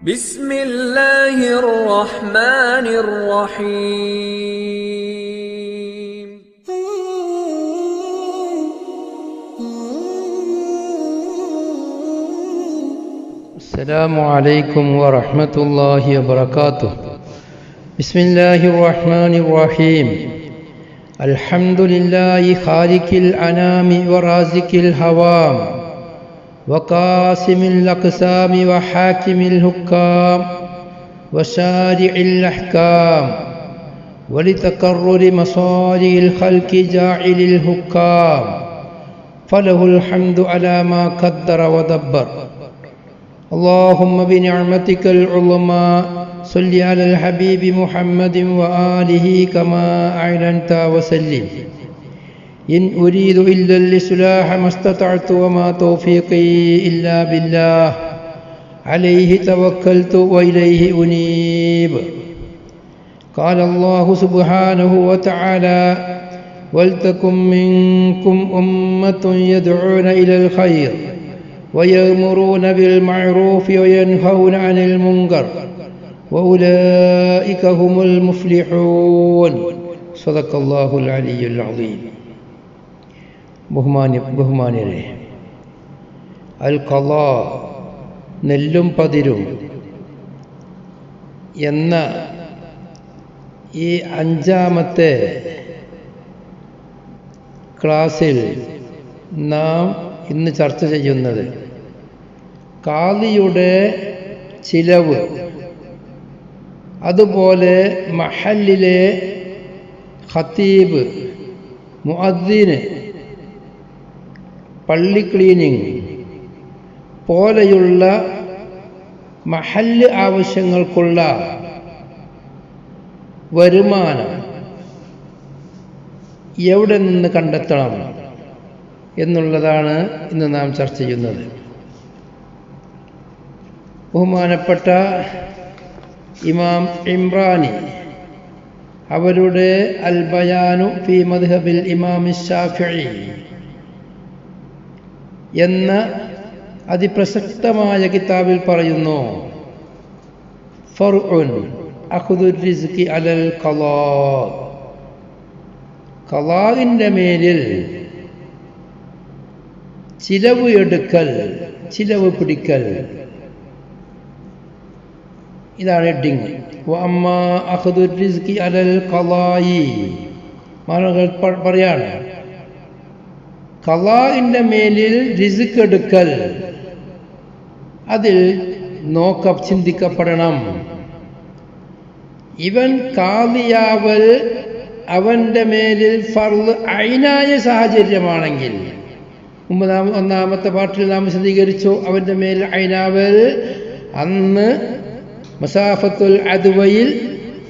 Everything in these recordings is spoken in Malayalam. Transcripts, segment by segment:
بسم الله الرحمن الرحيم السلام عليكم ورحمة الله وبركاته. بسم الله الرحمن الرحيم. الحمد لله خالق الأنام ورازق الهوام وقاسم الأقسام وحاكم الحكام وشارع الأحكام ولتقرر مصالح الخلق جاعل الحكام فله الحمد على ما قدر ودبر. اللهم بنعمتك العظمى صل على الحبيب محمد وآله كما أعلنت وسلم. إن أريد إلا الإصلاح ما استطعت وما توفيقي إلا بالله عليه توكلت وإليه أنيب. قال الله سبحانه وتعالى: ولتكن منكم أمة يدعون إلى الخير ويأمرون بالمعروف وينهون عن المنكر وأولئك هم المفلحون. صدق الله العلي العظيم. ബഹുമാന്യരെ, അൽ ഖളാ നെല്ലും പതിരും എന്ന ഈ അഞ്ചാമത്തെ ക്ലാസ്സിൽ നാം ഇന്ന് ചർച്ച ചെയ്യുന്നത് ഖാദിയുടെ ചിലവ്, അതുപോലെ മഹല്ലിലെ ഖതീബ്, മുഅദ്ദിന്, പള്ളി ക്ലീനിങ് പോലെയുള്ള മഹല്ല് ആവശ്യങ്ങൾക്കുള്ള വരുമാനം എവിടെ നിന്ന് കണ്ടെത്തണം എന്നുള്ളതാണ് ഇന്ന് നാം ചർച്ച ചെയ്യുന്നത്. ബഹുമാനപ്പെട്ട ഇമാം ഇമ്രാനി അവരുടെ അൽ ബയാനു ഫി മദ്ഹബിൽ ഇമാം ശാഫിഈ എന്ന അതിപ്രസക്തമായ കിതാബിൽ പറയുന്നു: ഫർഉൻ അഖ്ദുർ റിസ്ഖി അലൽ ഖളാ. ഖളാഇന്റെ മേലിൽ ചിലവ് എടുക്കൽ, ചിലവ് പിടിക്കൽ, ഇതാണ് ഹെഡിങ്. വഅമ്മാ അഖ്ദുർ റിസ്ഖി അലൽ ഖളായി, പറയാണ് ഖളാഇന്റെ മേലിൽ റിസ്ക് എടുക്കൽ, അതിൽ ചിന്തിക്കപ്പെടണം. ഇവൻ ഖാദിയാവൽ അവന്റെ മേലിൽ ഫർള് ഐനായ സാഹചര്യമാണെങ്കിൽ, ഒന്നാമത്തെ പാട്ടിൽ നാം വിശദീകരിച്ചു, അവന്റെ മേൽ ഐനാവൽ അന്ന് മസാഫത്തുൽ അദ്വയിൽ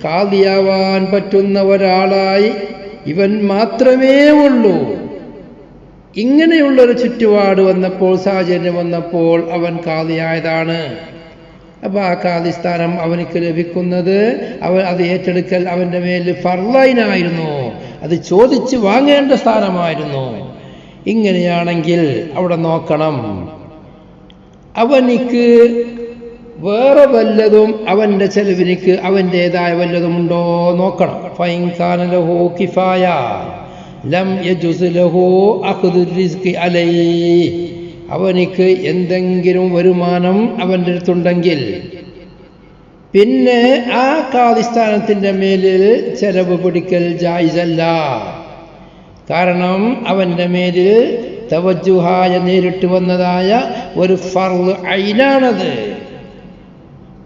ഖാദിയാവാൻ പറ്റുന്ന ഒരാളായി ഇവൻ മാത്രമേ ഉള്ളൂ. ഇങ്ങനെയുള്ളൊരു ചുറ്റുപാട് വന്നപ്പോൾ, സാഹചര്യം വന്നപ്പോൾ അവൻ ഖാദിയായതാണ്. അപ്പോൾ ആ ഖാദി സ്ഥാനം അവനിക്ക് ലഭിക്കുന്നത്, അവൻ അത് ഏറ്റെടുക്കൽ അവൻ്റെ മേലിൽ ഫർളൈനായിരുന്നു, അത് ചോദിച്ച് വാങ്ങേണ്ട സ്ഥാനമായിരുന്നു. ഇങ്ങനെയാണെങ്കിൽ അവിടെ നോക്കണം, അവനിക്ക് വേറെ വല്ലതും അവൻ്റെ ചെലവിനിക്ക് അവൻ്റേതായ വല്ലതുമുണ്ടോ നോക്കണം. ഫൈൻ കാന ലഹു കിഫായ ലം യജുസ് ലഹു അഖ്ദു റിസ്ഖി അലൈഹി. അവനിക്ക് എന്തെങ്കിലും വരുമാനം അവൻ്റെ അടുത്തുണ്ടെങ്കിൽ പിന്നെ ആ ഖാദിസ്ഥാനത്തിൻ്റെ മേലിൽ ചെലവ് പിടിക്കൽ ജായിസല്ല. കാരണം അവൻ്റെ മേലിൽ തവജ്ജുഹായ നേരിട്ട് വന്നതായ ഒരു ഫർള് ഐനാണത്.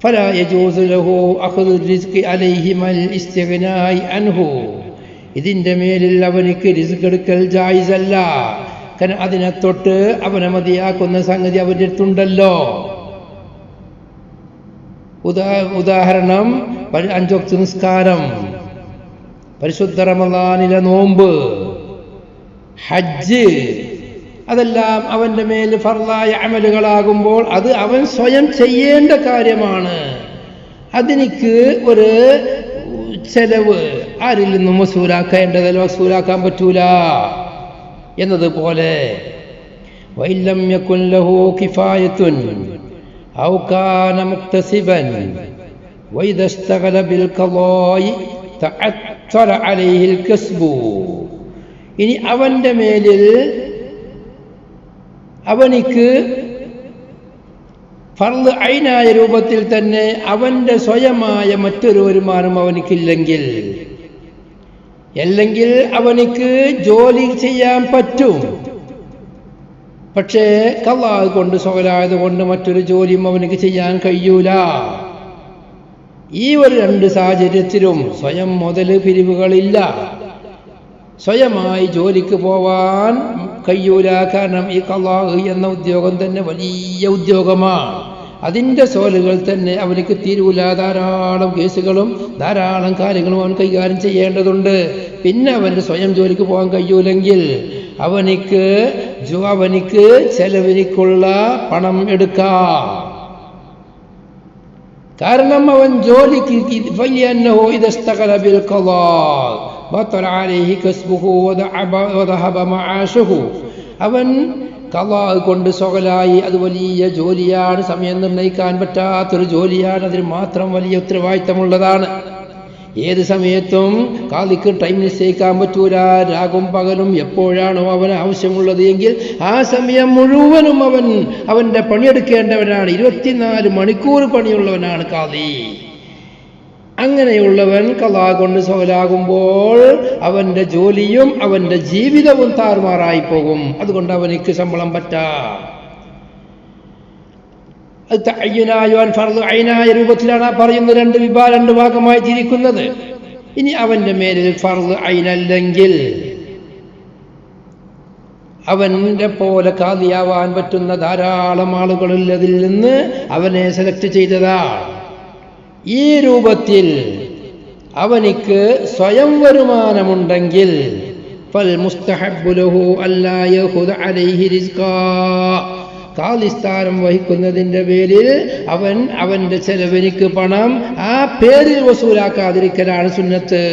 ഫലാ യജൂസു ലഹു അഖ്ദു റിസ്ഖി അലൈഹി മൽ ഇസ്തിഗ്നാഇ അൻഹു. ഇതിൻ്റെ മേലിൽ അവനിക്ക് റിസ്ക് എടുക്കൽ ജായിസല്ല. കാരണം അതിനെ തൊട്ട് അവനെ മതിയാക്കുന്ന സംഗതി അവൻ്റെ അടുത്തുണ്ടല്ലോ. ഉദാഹരണം, 5 വക്ത് നിസ്കാരം, പരിശുദ്ധ റമളാനിലെ നോമ്പ്, ഹജ്ജ്, അതെല്ലാം അവൻ്റെ മേൽ ഫർളായ അമലുകളാകുമ്പോൾ അത് അവൻ സ്വയം ചെയ്യേണ്ട കാര്യമാണ്. അതിനിക്ക് ഒരു ചെലവ് ആരിൽ നിന്നും വസൂലാക്കേണ്ടതല്ല, വസൂലാക്കാൻ പറ്റൂല എന്നതുപോലെ വഇല്ലം യകുൻ ലഹു കിഫായത്തുൻ, ഔ കാന മുക്തസിബൻ വഇദാ ഇസ്തഗല ബിൽ ഖളാഇ തഅത്തറ അലൈഹിൽ കസ്ബു. ഇനി അവന്റെ മേലിൽ അവനിക്ക് ഫർള് ഐനായ രൂപത്തിൽ തന്നെ അവന്റെ സ്വയമായ മറ്റൊരു വരുമാനം അവനിക്കില്ലെങ്കിൽ, അല്ലെങ്കിൽ അവനിക്ക് ജോലി ചെയ്യാൻ പറ്റും, പക്ഷേ ഖളാ കൊണ്ട് സ്വലായത് കൊണ്ട് മറ്റൊരു ജോലിയും അവനിക്ക് ചെയ്യാൻ കഴിയൂല. ഈ ഒരു രണ്ട് സാഹചര്യത്തിലും സ്വയം മുതൽ പിരിവുകളില്ല, സ്വയമായി ജോലിക്ക് പോവാൻ കഴിയൂല. കാരണം ഈ ഖളാ എന്ന ഉദ്യോഗം തന്നെ വലിയ ഉദ്യോഗമാണ്. അതിൻ്റെ സോലുകൾ തന്നെ അവനിക്ക് തീരൂല. ധാരാളം കേസുകളും ധാരാളം കാര്യങ്ങളും അവൻ കൈകാര്യം ചെയ്യേണ്ടതുണ്ട്. പിന്നെ അവന് സ്വയം ജോലിക്ക് പോകാൻ കഴിയൂലെങ്കിൽ അവനിക്ക് ചെലവിനിക്കുള്ള പണം എടുക്കാം. കാരണം അവൻ ജോലിക്ക് അവൻ ഖളാ കൊണ്ട് സ്വകലായി. അത് വലിയ ജോലിയാണ്, സമയം നിർണ്ണയിക്കാൻ പറ്റാത്തൊരു ജോലിയാണ്, അതിന് മാത്രം വലിയ ഉത്തരവാദിത്തമുള്ളതാണ്. ഏത് സമയത്തും ഖാദിക്ക് ടൈം നിശ്ചയിക്കാൻ പറ്റൂല. രാഗും പകലും എപ്പോഴാണോ അവന് ആവശ്യമുള്ളത് എങ്കിൽ ആ സമയം മുഴുവനും അവൻ്റെ പണിയെടുക്കേണ്ടവനാണ്. 24 മണിക്കൂർ പണിയുള്ളവനാണ് ഖാദി. അങ്ങനെയുള്ളവൻ ഖളാ കൊണ്ട് സ്വലാകുമ്പോൾ അവന്റെ ജോലിയും അവന്റെ ജീവിതവും താറുമാറായി പോകും. അതുകൊണ്ട് അവനിക്ക് ശമ്പളം പറ്റാം. അത് തഅയ്യുനായ ഫർള് ഐനായ രൂപത്തിലാണ് പറയുന്ന രണ്ട് ഭാഗമായി തിരിക്കുന്നത്. ഇനി അവന്റെ മേലിൽ ഫർള് ഐനല്ലെങ്കിൽ അവന്റെ പോലെ ഖാദിയാവാൻ പറ്റുന്ന ധാരാളം ആളുകളുള്ളതിൽ നിന്ന് അവനെ സെലക്ട് ചെയ്തതാണ്. ഈ രൂപത്തിൽ അവനിക്ക് സ്വയം വരുമാനമുണ്ടെങ്കിൽ ഫൽ മുസ്തഹബ്ബു ലഹു അല്ലാ യഖുദ അലൈഹി റിസ്ഖാ. ഖാദി സ്ഥാനം വഹിക്കുന്നതിൻ്റെ പേരിൽ അവന്റെ ചെലവിനിക്ക് പണം ആ പേരിൽ വസൂലാക്കാതിരിക്കലാണ് സുന്നത്ത്.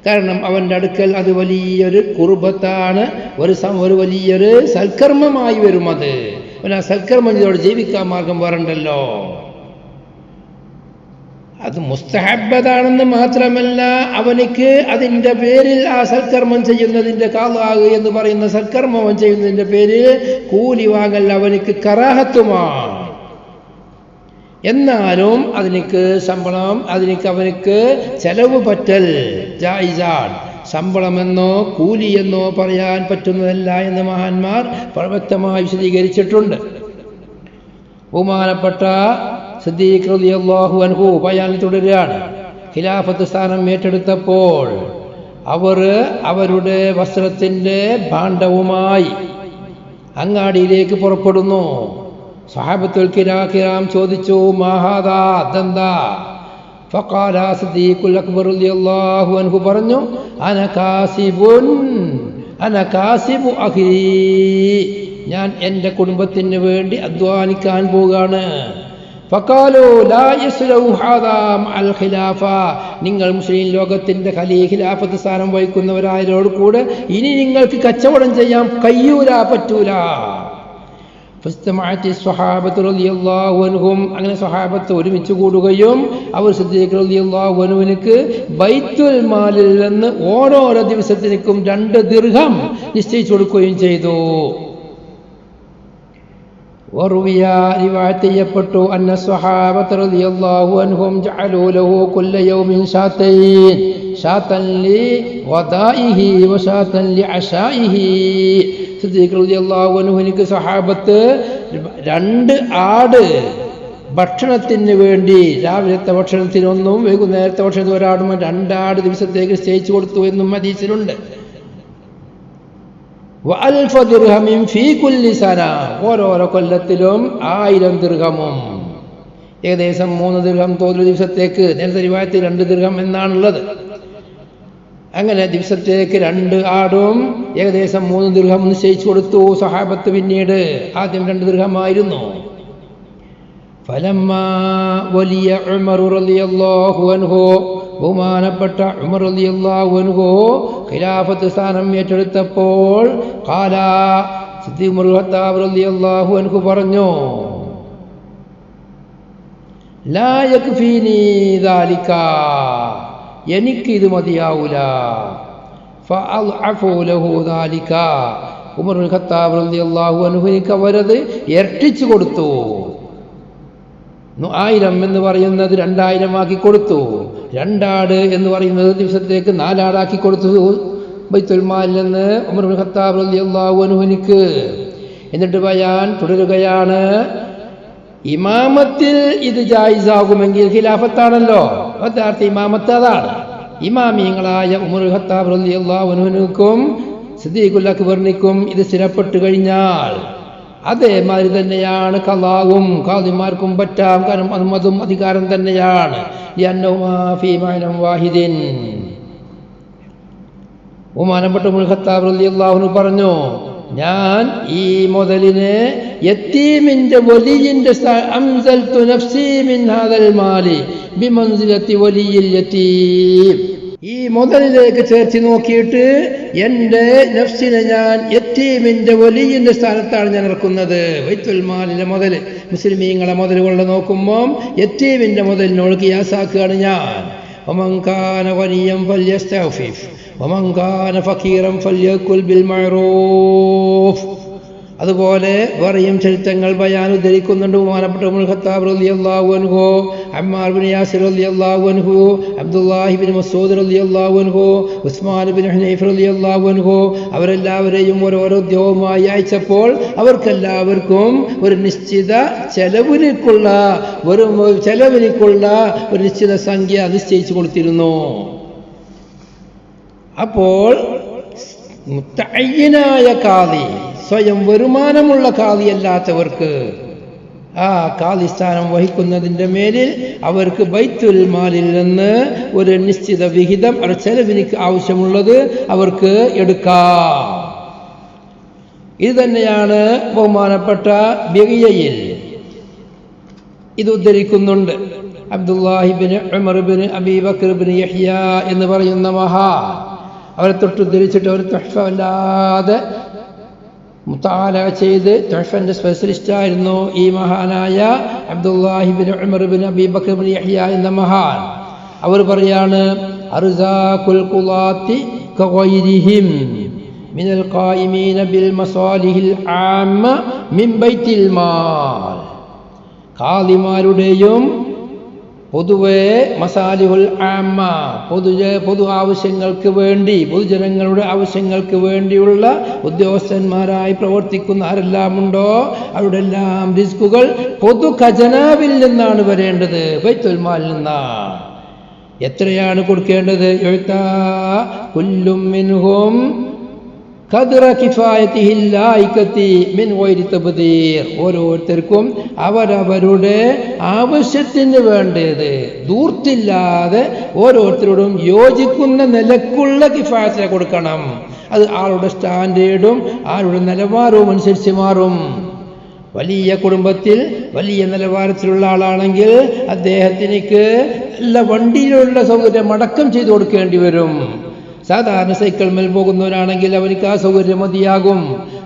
കാരണം അവന്റെ അടുക്കൽ അത് വലിയൊരു കുർബത്താണ്, ഒരു വലിയൊരു സൽക്കർമ്മമായി വരും. അത് ആ സൽക്കർമ്മത്തോട് ജീവിക്കാൻ മാർഗം വരണ്ടല്ലോ. അത് മുസ്തഹബ്ബതാണെന്ന് മാത്രമല്ല, അവനിക്ക് അതിൻ്റെ പേരിൽ ആ സൽക്കർമ്മം ചെയ്യുന്നതിൻ്റെ ഖളാ എന്ന് പറയുന്ന സൽക്കർമ്മം ചെയ്യുന്നതിൻ്റെ പേരിൽ കൂലി വാങ്ങൽ അവനിക്ക് കറാഹത്തുമാണ്. എന്നാലും അതിനിക്ക് ശമ്പളം, അവനിക്ക് ചെലവ് പറ്റൽ ജായിസാൻ. ശമ്പളമെന്നോ കൂലിയെന്നോ പറയാൻ പറ്റുന്നതല്ല എന്ന് മഹാന്മാർ വ്യക്തമായി വിശദീകരിച്ചിട്ടുണ്ട്. ബഹുമാനപ്പെട്ട സിദ്ദീഖ് റളിയല്ലാഹു അൻഹു ബയാനിൽ തുടരുകയാണ്. ഖിലാഫത്ത് സ്ഥാനം ഏറ്റെടുത്തപ്പോൾ അവരുടെ വസ്ത്രത്തിൻ്റെ ഭാണ്ഡവുമായി അങ്ങാടിയിലേക്ക് പുറപ്പെടുന്നു. സ്വഹാബത്തുൽ കിറാം ചോദിച്ചു, മാഹാദാ, അതെന്താ? ഫഖാല സിദ്ദീഖുൽ അക്ബർ റളിയല്ലാഹു അൻഹു പറഞ്ഞു, അന കാസിബു അഖീ, ഞാൻ എൻ്റെ കുടുംബത്തിന് വേണ്ടി അധ്വാനിക്കാൻ പോവുകയാണ്. ഫഖാലു ലാ യസ്ലഹു ഹാദാ അൽ ഖിലാഫ, നിങ്ങൾ മുസ്ലിം ലോകത്തിന്റെ ഖിലാഫത്ത് സ്ഥാനം വഹിക്കുന്നവരായവരോട് കൂടെ ഇനി നിങ്ങൾക്ക് കച്ചവടം ചെയ്യാൻ പറ്റൂല. ഫസ്തമഅതി സ്വഹാബത്തു റളിയല്ലാഹു അൻഹും, അങ്ങനെ സ്വഹാബത്ത് ഒരുമിച്ച് കൂടുകയും അവർ സിദ്ദീഖ് റളിയല്ലാഹു അൻഹുവിനക്ക് ബൈത്തുൽ മാലിൽ നിന്ന് ഓരോരോ ദിവസത്തിനും 2 ദിർഹം നിശ്ചയിച്ചു കൊടുക്കുകയും ചെയ്തു. വറുവിയ, റിവായത്ത് ചെയ്യപ്പെട്ടു, അന്ന സ്വഹാബത്ത് റളിയല്ലാഹു അൻഹും ജഅലൂ ലഹു കുല്ല യൗമിൻ ശാതൻ ലി വദാഇഹി വശാതൻ ലി അശാഇഹി. സിദ്ദീഖ് റളിയല്ലാഹു അൻഹുവിനക്ക് സ്വഹാബത്ത് 2 ആട് ഭക്ഷണത്തിന് വേണ്ടി, രാവിലത്തെ ഭക്ഷണത്തിനൊന്നും വൈകുന്നേരത്തെ ഭക്ഷണത്തിന് ഒരാടും 2 ആട് ദിവസത്തേക്ക് നിശ്ചയിച്ചു കൊടുത്തു എന്നും ഹദീസിലുണ്ട്. വഅൽഫ ദിർഹമിൻ ഫീ കുല്ലി സന, ഓരോരോ കൊല്ലത്തിലും 1000 ദിർഹമും, ഏകദേശം 3 ദിർഹം തോതിൽ ദിവസത്തേക്ക്. നേരത്തെ റിവായത്തിൽ 2 ദിർഹം എന്നാണുള്ളത്. അങ്ങനെ ദിവസത്തേക്ക് 2 ആടും ഏകദേശം 3 ദിർഹം നിശ്ചയിച്ചു കൊടുത്തു സ്വഹാബത്ത്. പിന്നീട് ആദ്യം 2 ദിർഹമായിരുന്നു. ഫലമ്മ വലിയ ഉമർ റളിയല്ലാഹു അൻഹു, ബഹുമാനപ്പെട്ട ഉമർ റളിയല്ലാഹു അൻഹു ഖിലാഫത്ത് സ്ഥാനം ഏറ്റെടുത്തപ്പോൾ ഖാല, സിദ്ദീഖ് റളിയല്ലാഹു അൻഹു പറഞ്ഞു, ലാ യക്ഫീനി ദാലിക, എനിക്കിത് മതിയാവൂല. ഫഅദ്അഫു ലഹു ദാലിക, ഉമർ ഇബ്നുൽ ഖത്താബ് റളിയല്ലാഹു അൻഹുവിന് അവരത് ഇരട്ടിച്ചു കൊടുത്തു. 1000 എന്ന് പറയുന്നത് 2000 ആക്കി കൊടുത്തു. 2 ആട് എന്ന് പറയുന്നത് ദിവസത്തേക്ക് 4 ആടാക്കി കൊടുത്തു ബൈത്തുൽ മാലിൽ നിന്ന് ഉമർ ഇബ്നുൽ ഖത്താബ് റളിയല്ലാഹു അൻഹുവിന്. എന്നിട്ട് ബയാൻ തുടരുകയാണ്, ഇമാമത്തിൽ ഇത് ജായിസാകുമെങ്കിൽ ഖിലാഫത്താണല്ലോ, യഥാർത്ഥ ഇമാമത്ത് അതാണ്. ഇമാമിയങ്ങളായ ഉമർ ഇബ്നുൽ ഖത്താബ് റളിയല്ലാഹു അൻഹുവിനും സിദ്ദീഖുൽ അക്ബറിനും ഇത് സ്ഥിരപ്പെട്ടു കഴിഞ്ഞാൽ അതേമാതിരി തന്നെയാണ് ഖളാവും ഖാദിമാർക്കും പറ്റാം. കാരണം അതും അധികാരം തന്നെയാണ്. ലിഅന്നഹുമാ ഫീ മഅനം വാഹിദിൻ. ബഹുമാനപ്പെട്ട ഉമർ ഖത്താബ് റളിയല്ലാഹു അൻഹു പറഞ്ഞു, ഞാൻ ഈ മുതലിനെ യതീമിന്റെ വലിയിന്റെ അംസൽതു നഫ്സി മിൻ ഹാദൽ മാലി ബിമൻസിലത്തി വലിയിൽ യതീം. ഈ മുതലിലേക്ക് ചേർത്ത് നോക്കിയിട്ട് എൻ്റെ നഫ്സിനെ ഞാൻ യതീമിന്റെ വലിയിന്റെ സ്ഥാനത്താണ് ഞാൻ ഇറക്കുന്നത്. ബൈത്തുൽ മാലിലെ മുതൽ, മുസ്ലിമീങ്ങളെ മുതലുകളെ നോക്കുമ്പോൾ യതീമിന്റെ മുതലിനോട് ഖിയാസാക്കുകയാണ് ഞാൻ. വമൻ കാന ഗനിയ്യൻ ഫല്യസ്തഗ്ഫിഫ് വമൻ കാന ഫഖീറൻ ഫല്യകുൽ ബിൽ മഅറൂഫ്. അതുപോലെ വേറെയും ചരിത്രങ്ങൾ ബയാൻ ഉദ്ധരിക്കുന്നുണ്ട്. ബഹുമാനപ്പെട്ട ഉമർ ഖത്താബ് റളിയല്ലാഹു അൻഹു, അമ്മാർ ബിൻ യാസിർ റളിയല്ലാഹു അൻഹു, അബ്ദുല്ലാഹി ബിൻ മസ്ഊദ് റളിയല്ലാഹു അൻഹു, ഉസ്മാൻ ബിൻ ഹുനൈഫ് റളിയല്ലാഹു അൻഹു, അവരെല്ലാവരെയും ഓരോരോ ഉദ്യോഗമായി അയച്ചപ്പോൾ അവർക്കെല്ലാവർക്കും ഒരു നിശ്ചിത ചെലവിനുള്ള ഒരു നിശ്ചിത സംഖ്യ നിശ്ചയിച്ചു കൊടുത്തിരുന്നു. അപ്പോൾ മുത്തഅയ്യിനായ ഖാദി, സ്വയം വരുമാനമുള്ള ഖാദിയല്ലാത്തവർക്ക് ആ ഖാദി സ്ഥാനം വഹിക്കുന്നതിൻ്റെ മേലിൽ അവർക്ക് ബൈത്തുൽ മാലിൽ നിന്ന് ഒരു നിശ്ചിത വിഹിതം ചെലവിന് ആവശ്യമുള്ളത് അവർക്ക് എടുക്കാം. ഇത് തന്നെയാണ് ബഹുമാനപ്പെട്ട ബിഗിയയിൽ ഇത് ഉദ്ധരിക്കുന്നുണ്ട്. Abdullahi bin Umar bin Abi Bakr bin Yahya എന്ന് പറയുന്ന മഹാൻ, അവരെ തൊട്ടുദ്ധരിച്ചിട്ട് അവർ തുഹ്ഫ അല്ലാതെ മുതാല ചെയ്ത് തുഹ്ഫന്റെ സ്പെഷ്യലിസ്റ്റായിരുന്നു ഈ മഹാനായ Abdullahi bin Umar bin Abi Bakr bin Yahya എന്ന മഹാൻ. അവർ പറയാണ്, അർസാഖുൽ ഖുലാത്തി കഗൈരിഹിം മിനൽ ഖായിമീന ബിൽ മസാലിഹിൽ ആമ്മ മിൻ ബൈത്തിൽ മാൽ. ഖാദിമാരുടെയും പൊതുവെ മസാലിഹുൽ ആമ്മ, പൊതു ആവശ്യങ്ങൾക്ക് വേണ്ടി, പൊതുജനങ്ങളുടെ ആവശ്യങ്ങൾക്ക് വേണ്ടിയുള്ള ഉദ്യോഗസ്ഥന്മാരായി പ്രവർത്തിക്കുന്ന ആരെല്ലാം ഉണ്ടോ അവരുടെ എല്ലാം റിസ്കുകൾ പൊതു ഖജനാവിൽ നിന്നാണ് വരേണ്ടത്, ബൈത്തുൽ മാലിൽ നിന്നാണ്. എത്രയാണ് കൊടുക്കേണ്ടത്? കുല്ലും മിൻഹും ഖദ്റ കിഫായതിഹിൽ ലായികതി മിൻ ഗൈരി തബ്ദീർ. ഓരോരുത്തർക്കും അവരവരുടെ ആവശ്യത്തിന് വേണ്ടത് ദൂർത്തില്ലാതെ ഓരോരുത്തരോടും യോജിക്കുന്ന നിലക്കുള്ള കിഫായത്തിനെ കൊടുക്കണം. അത് ആളുടെ സ്റ്റാൻഡേർഡും ആളുടെ നിലവാരവും അനുസരിച്ച് മാറും. വലിയ കുടുംബത്തിൽ വലിയ നിലവാരത്തിലുള്ള ആളാണെങ്കിൽ അദ്ദേഹത്തിനേക്ക് എല്ലാ വണ്ടിയിലുള്ള സൗകര്യം അടക്കം ചെയ്തു കൊടുക്കേണ്ടി വരും. സാധാരണ സൈക്കിൾ മേൽ പോകുന്നവരാണെങ്കിൽ അവർക്ക് ആ സൗകര്യം മതിയാകും.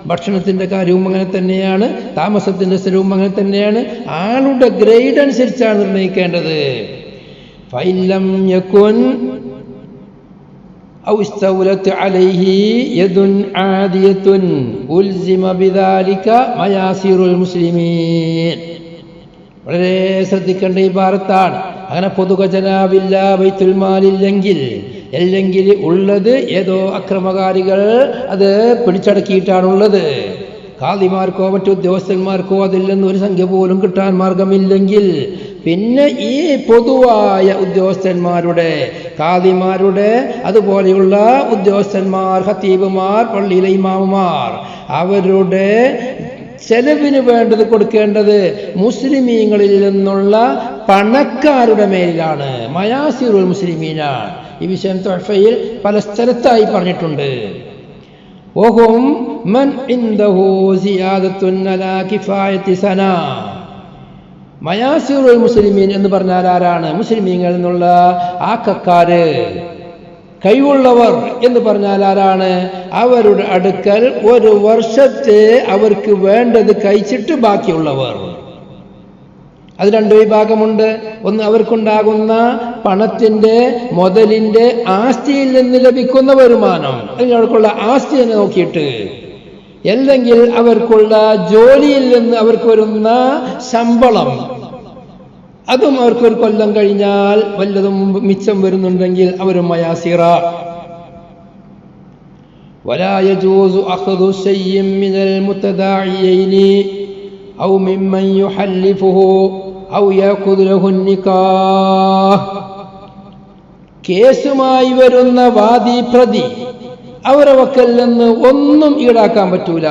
ഭക്ഷണത്തിൻ്റെ കാര്യവും അങ്ങനെ തന്നെയാണ്, താമസത്തിൻ്റെ സ്ഥലവും അങ്ങനെ തന്നെയാണ്. ആളുടെ ഗ്രേഡ് അനുസരിച്ചാണ് നിർണ്ണയിക്കേണ്ടത്. ഫൈലം യകുൻ ഔ ഇസ്തൗലത് അലൈഹി യദുൻ ആദിയത്തുൻ ഉൽസിമ ബിദാലിക മയാസിറുൽ മുസ്ലിമീൻ. വളരെ ശ്രദ്ധിക്കേണ്ട ഈ ഭാരത്താണ്. അങ്ങനെ പൊതുഖജനാവില്ല, ബൈത്തുൽ മാലില്ലെങ്കിൽ, അല്ലെങ്കിൽ ഉള്ളത് ഏതോ അക്രമകാരികൾ അത് പിടിച്ചടക്കിയിട്ടാണുള്ളത്. ഖാദിമാർക്കോ മറ്റു ഉദ്യോഗസ്ഥന്മാർക്കോ അതിൽ നിന്ന് ഒരു സംഖ്യ പോലും കിട്ടാൻ മാർഗമില്ലെങ്കിൽ പിന്നെ ഈ പൊതുവായ ഉദ്യോഗസ്ഥന്മാരുടെ, ഖാദിമാരുടെ, അതുപോലെയുള്ള ഉദ്യോഗസ്ഥന്മാർ, ഖത്തീബുമാർ, പള്ളിയിലെ ഇമാമുമാർ, അവരുടെ ചെലവിന് വേണ്ടത് കൊടുക്കേണ്ടത് മുസ്ലിമീങ്ങളിൽ നിന്നുള്ള പണക്കാരുടെ മേലിലാണ്. മയാസിറുൽ മുസ്ലിമീനാണ്. ഈ വിഷയം തുഹ്ഫയിൽ പല സ്ഥലത്തായി പറഞ്ഞിട്ടുണ്ട്. വഹും മൻ ഇൻദഹു സിയാദത്തുൻ അലാ കിഫായത്തി സനാ. മയാസിറുൽ മുസ്ലിമീൻ എന്ന് പറഞ്ഞാൽ ആരാണ്? മുസ്ലിമീങ്ങളിൽ നിന്നുള്ള ആക്കക്കാര്, കഴിവുള്ളവർ എന്ന് പറഞ്ഞാൽ ആരാണ്? അവരുടെ അടുക്കൽ ഒരു വർഷത്തെ അവർക്ക് വേണ്ടത് കഴിച്ചിട്ട് ബാക്കിയുള്ളവർ. അത് രണ്ട് വിഭാഗമുണ്ട്. ഒന്ന് അവർക്കുണ്ടാകുന്ന പണത്തിന്റെ മുതലിന്റെ ആസ്തിയിൽ നിന്ന് ലഭിക്കുന്ന വരുമാനം, അല്ലെങ്കിൽ അവർക്കുള്ള ആസ്തി തന്നെ നോക്കിയിട്ട്, അല്ലെങ്കിൽ അവർക്കുള്ള ജോലിയിൽ നിന്ന് അവർക്ക് വരുന്ന ശമ്പളം, അതും അവർക്ക് ഒരു കൊല്ലം കഴിഞ്ഞാൽ വല്ലതും മിച്ചം വരുന്നുണ്ടെങ്കിൽ അവരും മയാസിറ. ولا يجوز أخذ شيء من المتداعيين أو ممن يحلفه أو يأخذ له النكاح. കേസുമായി വരുന്ന വാദി പ്രതി അവരെ വക്കൽ നിന്ന് ഒന്നും ഈടാക്കാൻ പറ്റൂല.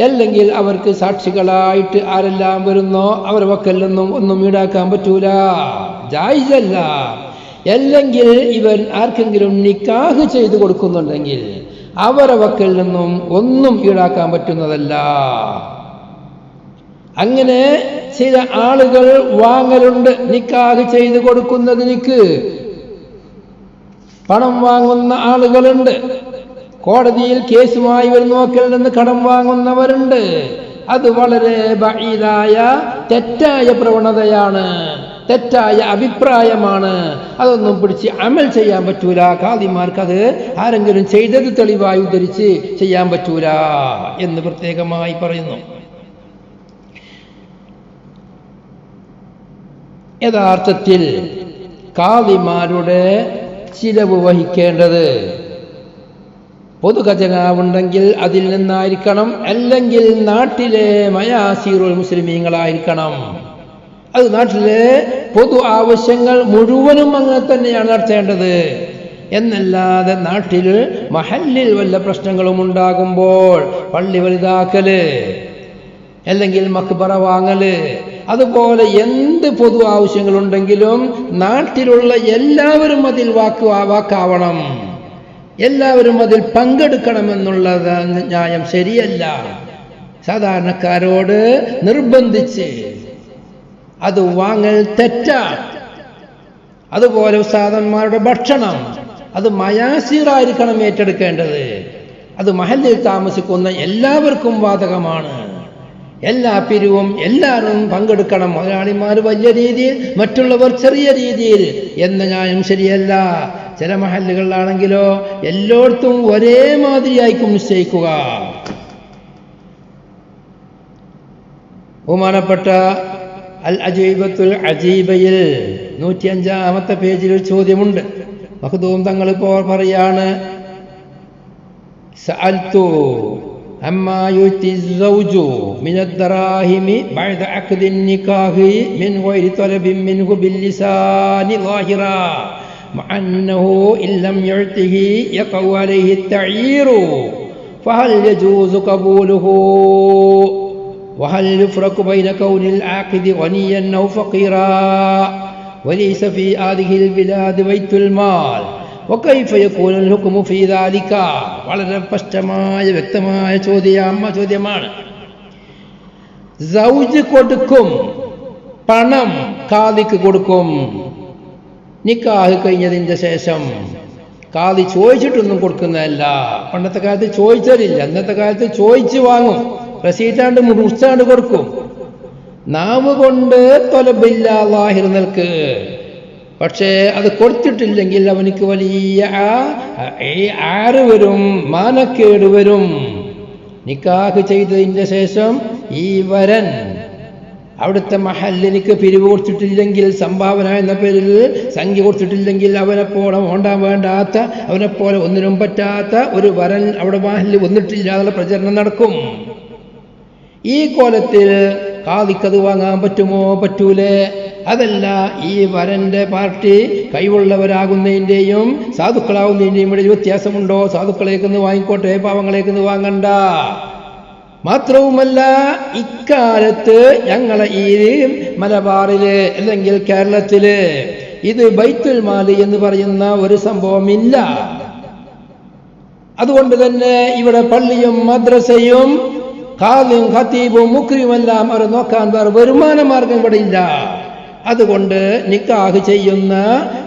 അല്ലെങ്കിൽ അവർക്ക് സാക്ഷികളായിട്ട് ആരെല്ലാം വരുന്നോ അവരെ വക്കൽ നിന്നും ഒന്നും ഈടാക്കാൻ പറ്റൂല, ജായിസല്ല. അല്ലെങ്കിൽ ഇവർ ആർക്കെങ്കിലും നിക്കാഹ് ചെയ്തു കൊടുക്കുന്നുണ്ടെങ്കിൽ അവരെ വക്കൽ നിന്നും ഒന്നും ഈടാക്കാൻ പറ്റുന്നതല്ല. അങ്ങനെ ചില ആളുകൾ വാങ്ങലുണ്ട്. നിക്കാഹ് ചെയ്തു കൊടുക്കുന്നതിന് പണം വാങ്ങുന്ന ആളുകളുണ്ട്. കോടതിയിൽ കേസുമായി വരുന്ന വക്കൽ നിന്ന് കടം വാങ്ങുന്നവരുണ്ട്. അത് വളരെ ബഈദായ തെറ്റായ പ്രവണതയാണ്, തെറ്റായ അഭിപ്രായമാണ്. അതൊന്നും പിടിച്ച് അമൽ ചെയ്യാൻ പറ്റൂല. ഖാദിമാർക്ക് അത് ആരെങ്കിലും ചെയ്തത് തെളിവായി ഉദ്ധരിച്ച് ചെയ്യാൻ പറ്റൂല എന്ന് പ്രത്യേകമായി പറയുന്നു. യഥാർത്ഥത്തിൽ ഖാദിമാരുടെ ചിലവ് വഹിക്കേണ്ടത് പൊതുഖജനാവുണ്ടെങ്കിൽ അതിൽ നിന്നായിരിക്കണം, അല്ലെങ്കിൽ നാട്ടിലെ മയാസീറുൽ മുസ്ലിമീങ്ങളായിരിക്കണം. അത് നാട്ടിലെ പൊതു ആവശ്യങ്ങൾ മുഴുവനും അങ്ങനെ തന്നെയാണ് നടത്തേണ്ടത് എന്നല്ലാതെ നാട്ടിൽ മഹല്ലിൽ വല്ല പ്രശ്നങ്ങളും ഉണ്ടാകുമ്പോൾ പള്ളി വലുതാക്കല്, അല്ലെങ്കിൽ മക്ബറ വാങ്ങല്, അതുപോലെ എന്ത് പൊതു ആവശ്യങ്ങളുണ്ടെങ്കിലും നാട്ടിലുള്ള എല്ലാവരും അതിൽ വാക്കാവണം, എല്ലാവരും അതിൽ പങ്കെടുക്കണമെന്നുള്ള ന്യായം ശരിയല്ല. സാധാരണക്കാരോട് നിർബന്ധിച്ച് അത് വാങ്ങൽ തെറ്റാണ്. അതുപോലെ ഉസ്താദന്മാരുടെ ഭക്ഷണം അത് മയാസീറായിരിക്കണം ഏറ്റെടുക്കേണ്ടത്. അത് മഹല്ലിൽ താമസിക്കുന്ന എല്ലാവർക്കും ബാധകമാണ്. എല്ലാ പിരിവും എല്ലാവരും പങ്കെടുക്കണം. മുതലാളിമാർ വലിയ രീതിയിൽ, മറ്റുള്ളവർ ചെറിയ രീതിയിൽ എന്ന ന്യായം ശരിയല്ല. ചില മഹല്ലുകളിലാണെങ്കിലോ എല്ലായിടത്തും ഒരേ മാതിരിയായിരിക്കും നിശ്ചയിക്കുക. ബഹുമാനപ്പെട്ട അൽ അജീബത്തുൽ അജീബയിൽ 105-ാമത്തെ പേജിൽ ഒരു ചോദ്യമുണ്ട്. മഖ്ദൂം തങ്ങൾ ഇപ്പോൾ പറയാണ്, സഅൽതു അമ്മാ യുതി സൗജു മിനദ്ദറാഹിമി ബഅദ അഖ്ദിൻ നികാഹി മിൻ ഗൈരി തലബിൻ മിൻഹു ബില്ലിസാനി ളാഹിറ മഅന്നഹു ഇല്ലം യുതിഹി യഖഉ അലൈഹി തഈറു ഫഹൽ യജൂസു ഖബൂലുഹു وهل يفرق بين كون العاقد غنيا أو فقيرا وليس في هذه البلاد بيت المال وكيف يكون الحكم في ذلك. വളരെ സ്പഷ്ടമായ വ്യക്തമായ ചോദ്യമാണ്. സൗജ് കൊടുക്കും, പണം ഖാദിക്ക് കൊടുക്കും നിക്കാഹ് കഴിഞ്ഞതിന്റെ ശേഷം. ഖാദി ചോദിച്ചിട്ടൊന്നും കൊടുക്കുന്നതല്ല. പണ്ടത്തെ കാലത്ത് ചോദിച്ചതില്ല, അന്നത്തെ കാലത്ത് ചോദിച്ചു വാങ്ങും, റസീറ്റാണ്ട് മുറിച്ചാണ്ട് കൊടുക്കും. നാവ് കൊണ്ട് തൊലബില്ല ലാഹിർ നിൽക്ക്. പക്ഷേ അത് കൊടുത്തിട്ടില്ലെങ്കിൽ അവനിക്ക് വലിയ ആറ് വരും, മാനക്കേട് വരും. നിക്കാഹ് ചെയ്തതിന്റെ ശേഷം ഈ വരൻ അവിടുത്തെ മഹല്ലിനിക്ക് പിരിവ് കൊടുത്തിട്ടില്ലെങ്കിൽ, സംഭാവന എന്ന പേരിൽ സംഖ്യ കൊടുത്തിട്ടില്ലെങ്കിൽ, അവനെപ്പോലെ ഓണ്ടാൻ വേണ്ടാത്ത, അവനെപ്പോലെ ഒന്നിനും പറ്റാത്ത ഒരു വരൻ അവിടെ മഹല്ലിൽ വന്നിട്ടില്ല എന്നുള്ള പ്രചരണം നടക്കും. ഈ കോലത്തിൽ ഖാദിക്കത് വാങ്ങാൻ പറ്റുമോ? പറ്റൂലേ? അതല്ല, ഈ വരന്റെ പാർട്ടി കഴിവുള്ളവരാകുന്നതിൻ്റെയും സാധുക്കളാവുന്നതിൻ്റെയും ഇടയിൽ വ്യത്യാസമുണ്ടോ? സാധുക്കളേക്കൊന്ന് വാങ്ങിക്കോട്ടെ, പാവങ്ങളേക്കൊന്ന് വാങ്ങണ്ട. മാത്രവുമല്ല, ഇക്കാലത്ത് ഞങ്ങളെ ഈ മലബാറില് അല്ലെങ്കിൽ കേരളത്തില് ഇത് ബൈത്തുൽ മാൽ എന്ന് പറയുന്ന ഒരു സംഭവമില്ല. അതുകൊണ്ട് തന്നെ ഇവിടെ പള്ളിയും മദ്രസയും ഖാദിയും ഖതീബും മുക്രിയുമെല്ലാം അവർ നോക്കാൻ വേറെ വരുമാന മാർഗം ഇവിടെ ഇല്ല. അതുകൊണ്ട് നിക്കാഹ് ചെയ്യുന്ന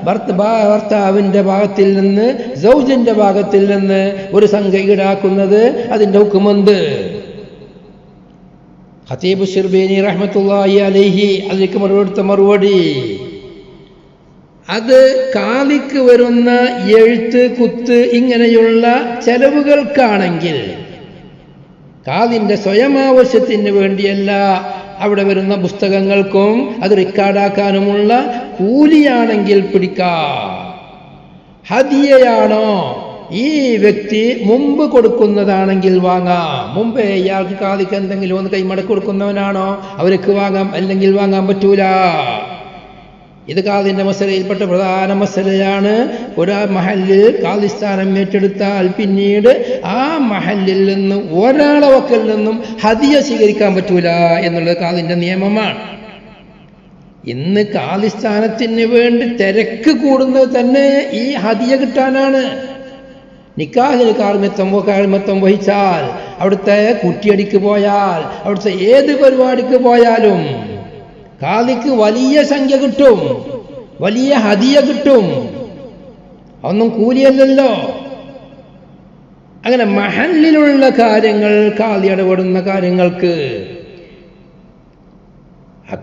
ഭർത്താവിന്റെ ഭാഗത്തിൽ നിന്ന്, സൗജിന്റെ ഭാഗത്തിൽ നിന്ന് ഒരു സംഖ്യ ഈടാക്കുന്നത് അതിന്റെ ഹുക്കുമുണ്ട്. ഖതീബ് ശിർബീനി റഹ്മത്തുള്ളാഹി അലൈഹി അതിലേക്ക് മറുപടി, അത് കാലിക്ക് വരുന്ന എഴുത്ത് കുത്ത് ഇങ്ങനെയുള്ള ചെലവുകൾക്കാണെങ്കിൽ കാലിന്റെ സ്വയം ആവശ്യത്തിന് വേണ്ടിയല്ല, അവിടെ വരുന്ന പുസ്തകങ്ങൾക്കും അത് റെക്കോർഡാക്കാനുമുള്ള കൂലിയാണെങ്കിൽ പിടിക്കാം. ഹദിയയാണോ ഈ വ്യക്തി മുമ്പ് കൊടുക്കുന്നതാണെങ്കിൽ വാങ്ങാം. മുമ്പേ ഇയാൾക്ക് കാലിക്ക് എന്തെങ്കിലും ഒന്ന് കൈമടക്ക് കൊടുക്കുന്നവനാണോ അവർക്ക് വാങ്ങാം, അല്ലെങ്കിൽ വാങ്ങാൻ പറ്റൂല. ഇത് കാദിന്റെ മസലയിൽപ്പെട്ട പ്രധാന മസലയാണ്. ഒരു മഹല്ലിൽ കാദിസ്ഥാനം ഏറ്റെടുത്താൽ പിന്നീട് ആ മഹല്ലിൽ നിന്ന് ഒരാളെ വക്കൽ നിന്നും ഹദിയ സ്വീകരിക്കാൻ പറ്റൂല എന്നുള്ളത് കാദിന്റെ നിയമമാണ്. ഇന്ന് കാദിസ്ഥാനത്തിന് വേണ്ടി തിരക്ക് കൂടുന്നത് തന്നെ ഈ ഹദിയ കിട്ടാനാണ്. നിക്കാഹിന് കാർമ്മിത്വം വഹിച്ചാൽ, അവിടുത്തെ കുറ്റിയടിക്ക് പോയാൽ, അവിടുത്തെ ഏത് പരിപാടിക്ക് പോയാലും കാദിക്ക് വലിയ സംഖ്യ കിട്ടും, വലിയ ഹദിയ കിട്ടും. ഒന്നും കൂലിയല്ലല്ലോ. അങ്ങനെ മഹല്ലിലുള്ള കാര്യങ്ങൾ, കാദി ഇടപെടുന്ന കാര്യങ്ങൾക്ക്,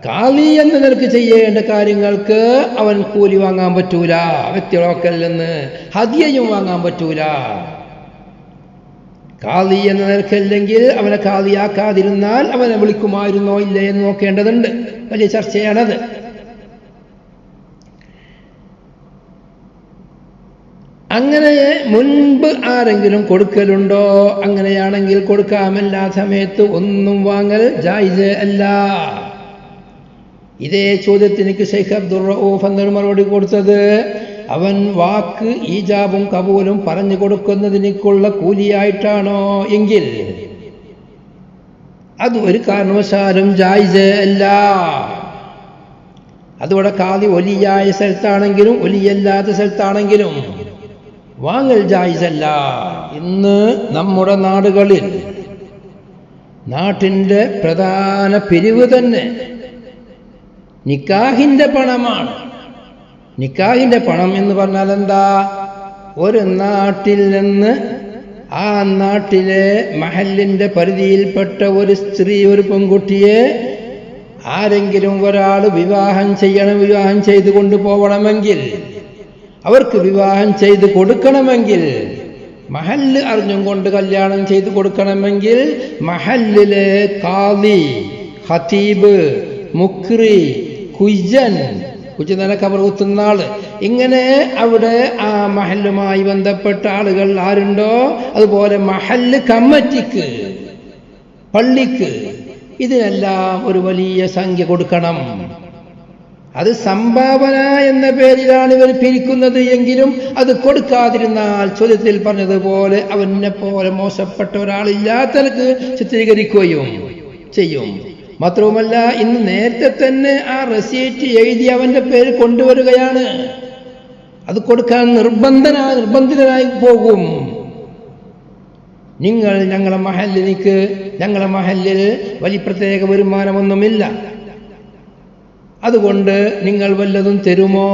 കാദി എന്ന നിലക്ക് ചെയ്യേണ്ട കാര്യങ്ങൾക്ക് അവൻ കൂലി വാങ്ങാൻ പറ്റൂല. വ്യക്തികളൊക്കെ നിന്ന് ഹദിയയും വാങ്ങാൻ പറ്റൂല. കാദി എന്ന നിലക്കല്ലെങ്കിൽ അവനെ കാദിയാക്കാതിരുന്നാൽ അവനെ വിളിക്കുമായിരുന്നോ ഇല്ലേ എന്ന് നോക്കേണ്ടതുണ്ട്. വലിയ ചർച്ചയാണത്. അങ്ങനെ മുൻപ് ആരെങ്കിലും കൊടുക്കലുണ്ടോ? അങ്ങനെയാണെങ്കിൽ കൊടുക്കാം. എല്ലാ സമയത്ത് ഒന്നും വാങ്ങൽ ജായിസ് അല്ല. ഇതേ ചോദ്യത്തിന് ശൈഖ് അബ്ദുർ റഊഫ് എന്നൊരു മറുപടി കൊടുത്തത്, അവൻ വാക്ക് ഈജാബും കബൂലും പറഞ്ഞു കൊടുക്കുന്നതിനുള്ള കൂലിയായിട്ടാണോ എങ്കിൽ അത് ഒരു കാരണവശാലും ജായിസ് അല്ല. അതുകൊണ്ട് കാദി വലിയായ സ്ഥലത്താണെങ്കിലും വലിയല്ലാത്ത സ്ഥലത്താണെങ്കിലും വാങ്ങൽ ജായിസല്ല. ഇന്ന് നമ്മുടെ നാടുകളിൽ നാട്ടിൻ്റെ പ്രധാന പിരിവ് തന്നെ നിക്കാഹിന്റെ പണമാണ്. നിക്കാഹിന്റെ പണം എന്ന് പറഞ്ഞാൽ എന്താ? ഒരു നാട്ടിൽ നിന്ന് ആ നാട്ടിലെ മഹല്ലിന്റെ പരിധിയിൽപ്പെട്ട ഒരു സ്ത്രീ, ഒരു പെൺകുട്ടിയെ ആരെങ്കിലും ഒരാൾ വിവാഹം ചെയ്ത് കൊണ്ടുപോകണമെങ്കിൽ, അവർക്ക് വിവാഹം ചെയ്ത് കൊടുക്കണമെങ്കിൽ, മഹല്ല് അറിഞ്ഞും കൊണ്ട് കല്യാണം ചെയ്ത് കൊടുക്കണമെങ്കിൽ മഹല്ലിലെ കാദി, ഖതീബ്, മുക്രി, കുയ്യൻ കബർ കുത്തുന്ന ആള്, ഇങ്ങനെ അവിടെ ആ മഹല്ലുമായി ബന്ധപ്പെട്ട ആളുകൾ ആരുണ്ടോ, അതുപോലെ മഹല്ല് കമ്മിറ്റിക്ക്, പള്ളിക്ക്, ഇതിനെല്ലാം ഒരു വലിയ സംഖ്യ കൊടുക്കണം. അത് സംഭാവന എന്ന പേരിലാണ് ഇവർ പിരിക്കുന്നത് എങ്കിലും അത് കൊടുക്കാതിരുന്നാൽ ചോദ്യത്തിൽ പറഞ്ഞതുപോലെ അവനെ പോലെ മോശപ്പെട്ട ഒരാളില്ലാത്തവർക്ക് ചിത്രീകരിക്കുകയും ചെയ്യും. മാത്രവുമല്ല, ഇന്ന് നേരത്തെ തന്നെ ആ റെസീറ്റ് എഴുതി അവന്റെ പേര് കൊണ്ടുവരികയാണ്. അത് കൊടുക്കാൻ നിർബന്ധിതനായി പോകും. നിങ്ങൾ ഞങ്ങളെ മഹല്ലിൽ വലിയ പ്രത്യേക വരുമാനമൊന്നുമില്ല, അതുകൊണ്ട് നിങ്ങൾ വല്ലതും തരുമോ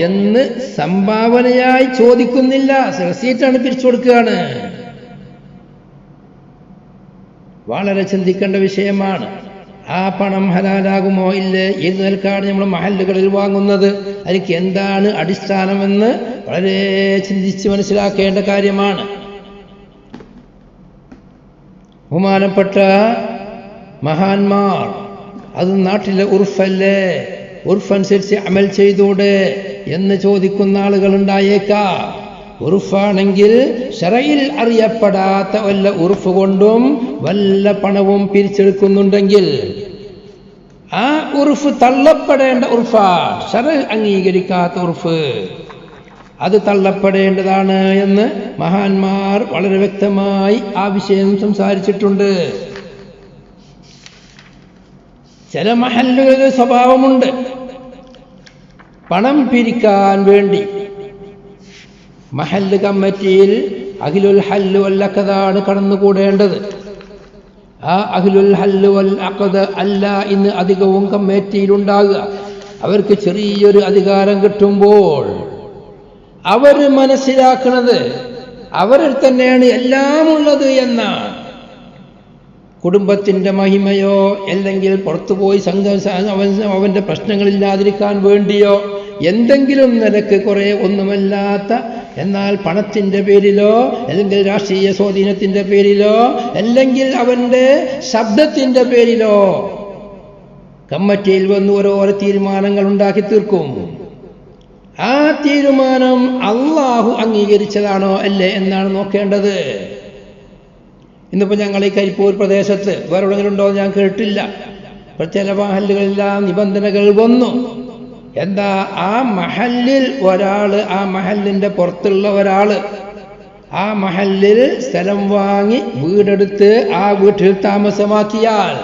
എന്ന് സംഭാവനയായി ചോദിക്കുന്നില്ല, റെസീറ്റാണ് പിരിച്ചു കൊടുക്കുകയാണ്. വളരെ ചിന്തിക്കേണ്ട വിഷയമാണ്. ആ പണം ഹലാലാകുമോ ഇല്ലേ? ഏത് നിലക്കാണ് നമ്മൾ മഹല്ലുകളിൽ വാങ്ങുന്നത്? അതിലേക്ക് എന്താണ് അടിസ്ഥാനമെന്ന് വളരെ ചിന്തിച്ച് മനസ്സിലാക്കേണ്ട കാര്യമാണ്. ബഹുമാനപ്പെട്ട മഹാന്മാർ, അത് നാട്ടിലെ ഉർഫല്ലേ, ഉർഫനുസരിച്ച് അമൽ ചെയ്തൂടെ എന്ന് ചോദിക്കുന്ന ആളുകൾ ഉണ്ടായേക്കാം. ഉറുഫാണെങ്കിൽ ശറയിൽ അറിയപ്പെടാത്ത വല്ല ഉറുഫ് കൊണ്ടും വല്ല പണവും പിരിച്ചെടുക്കുന്നുണ്ടെങ്കിൽ ആ ഉറുഫ് തള്ളപ്പെടേണ്ട ഉറുഫാ, ശറ അംഗീകരിക്കാത്ത ഉറുഫ്, അത് തള്ളപ്പെടേണ്ടതാണ് എന്ന് മഹാന്മാർ വളരെ വ്യക്തമായി ആ വിഷയം സംസാരിച്ചിട്ടുണ്ട്. ചില മഹല്ലുകളിൽ സ്വഭാവമുണ്ട്, പണം പിരിക്കാൻ വേണ്ടി മഹല്ല് കമ്മിറ്റിയിൽ അഹ്ലുൽ ഹല്ല് വൽ അഖദാണ് കടന്നുകൂടേണ്ടത്. ആ അഹ്ലുൽ ഹല്ല് വൽ അഖദ് അല്ല ഇന്ന് അധികവും കമ്മിറ്റിയിലുണ്ടാകുക. അവർക്ക് ചെറിയൊരു അധികാരം കിട്ടുമ്പോൾ അവർ മനസ്സിലാക്കുന്നത് അവരിൽ തന്നെയാണ് എല്ലാം ഉള്ളത് എന്നാണ്. കുടുംബത്തിൻ്റെ മഹിമയോ അല്ലെങ്കിൽ പുറത്തുപോയി അവൻ്റെ പ്രശ്നങ്ങളില്ലാതിരിക്കാൻ വേണ്ടിയോ എന്തെങ്കിലും നിലക്ക് കുറേ ഒന്നുമല്ലാത്ത, എന്നാൽ പണത്തിൻ്റെ പേരിലോ അല്ലെങ്കിൽ രാഷ്ട്രീയ സ്വാധീനത്തിൻ്റെ പേരിലോ അല്ലെങ്കിൽ അവൻ്റെ ശബ്ദത്തിൻ്റെ പേരിലോ കമ്മിറ്റിയിൽ വന്ന് ഓരോരോ തീരുമാനങ്ങൾ ഉണ്ടാക്കി തീർക്കും. ആ തീരുമാനം അള്ളാഹു അംഗീകരിച്ചതാണോ അല്ലേ എന്നാണ് നോക്കേണ്ടത്. ഇന്നിപ്പോൾ ഞങ്ങൾ ഈ കരിപ്പൂർ പ്രദേശത്ത് വേറെ എവിടെയെങ്കിലും ഉണ്ടോ ഞാൻ കേട്ടില്ല. ചില മഹല്ലുകളെല്ലാം നിബന്ധനകൾ വന്നു. എന്താ, ആ മഹല്ലിൽ ഒരാൾ, ആ മഹല്ലിൻ്റെ പുറത്തുള്ള ഒരാൾ ആ മഹല്ലിൽ സ്ഥലം വാങ്ങി വീടെടുത്ത് ആ വീട്ടിൽ താമസമാക്കിയാൽ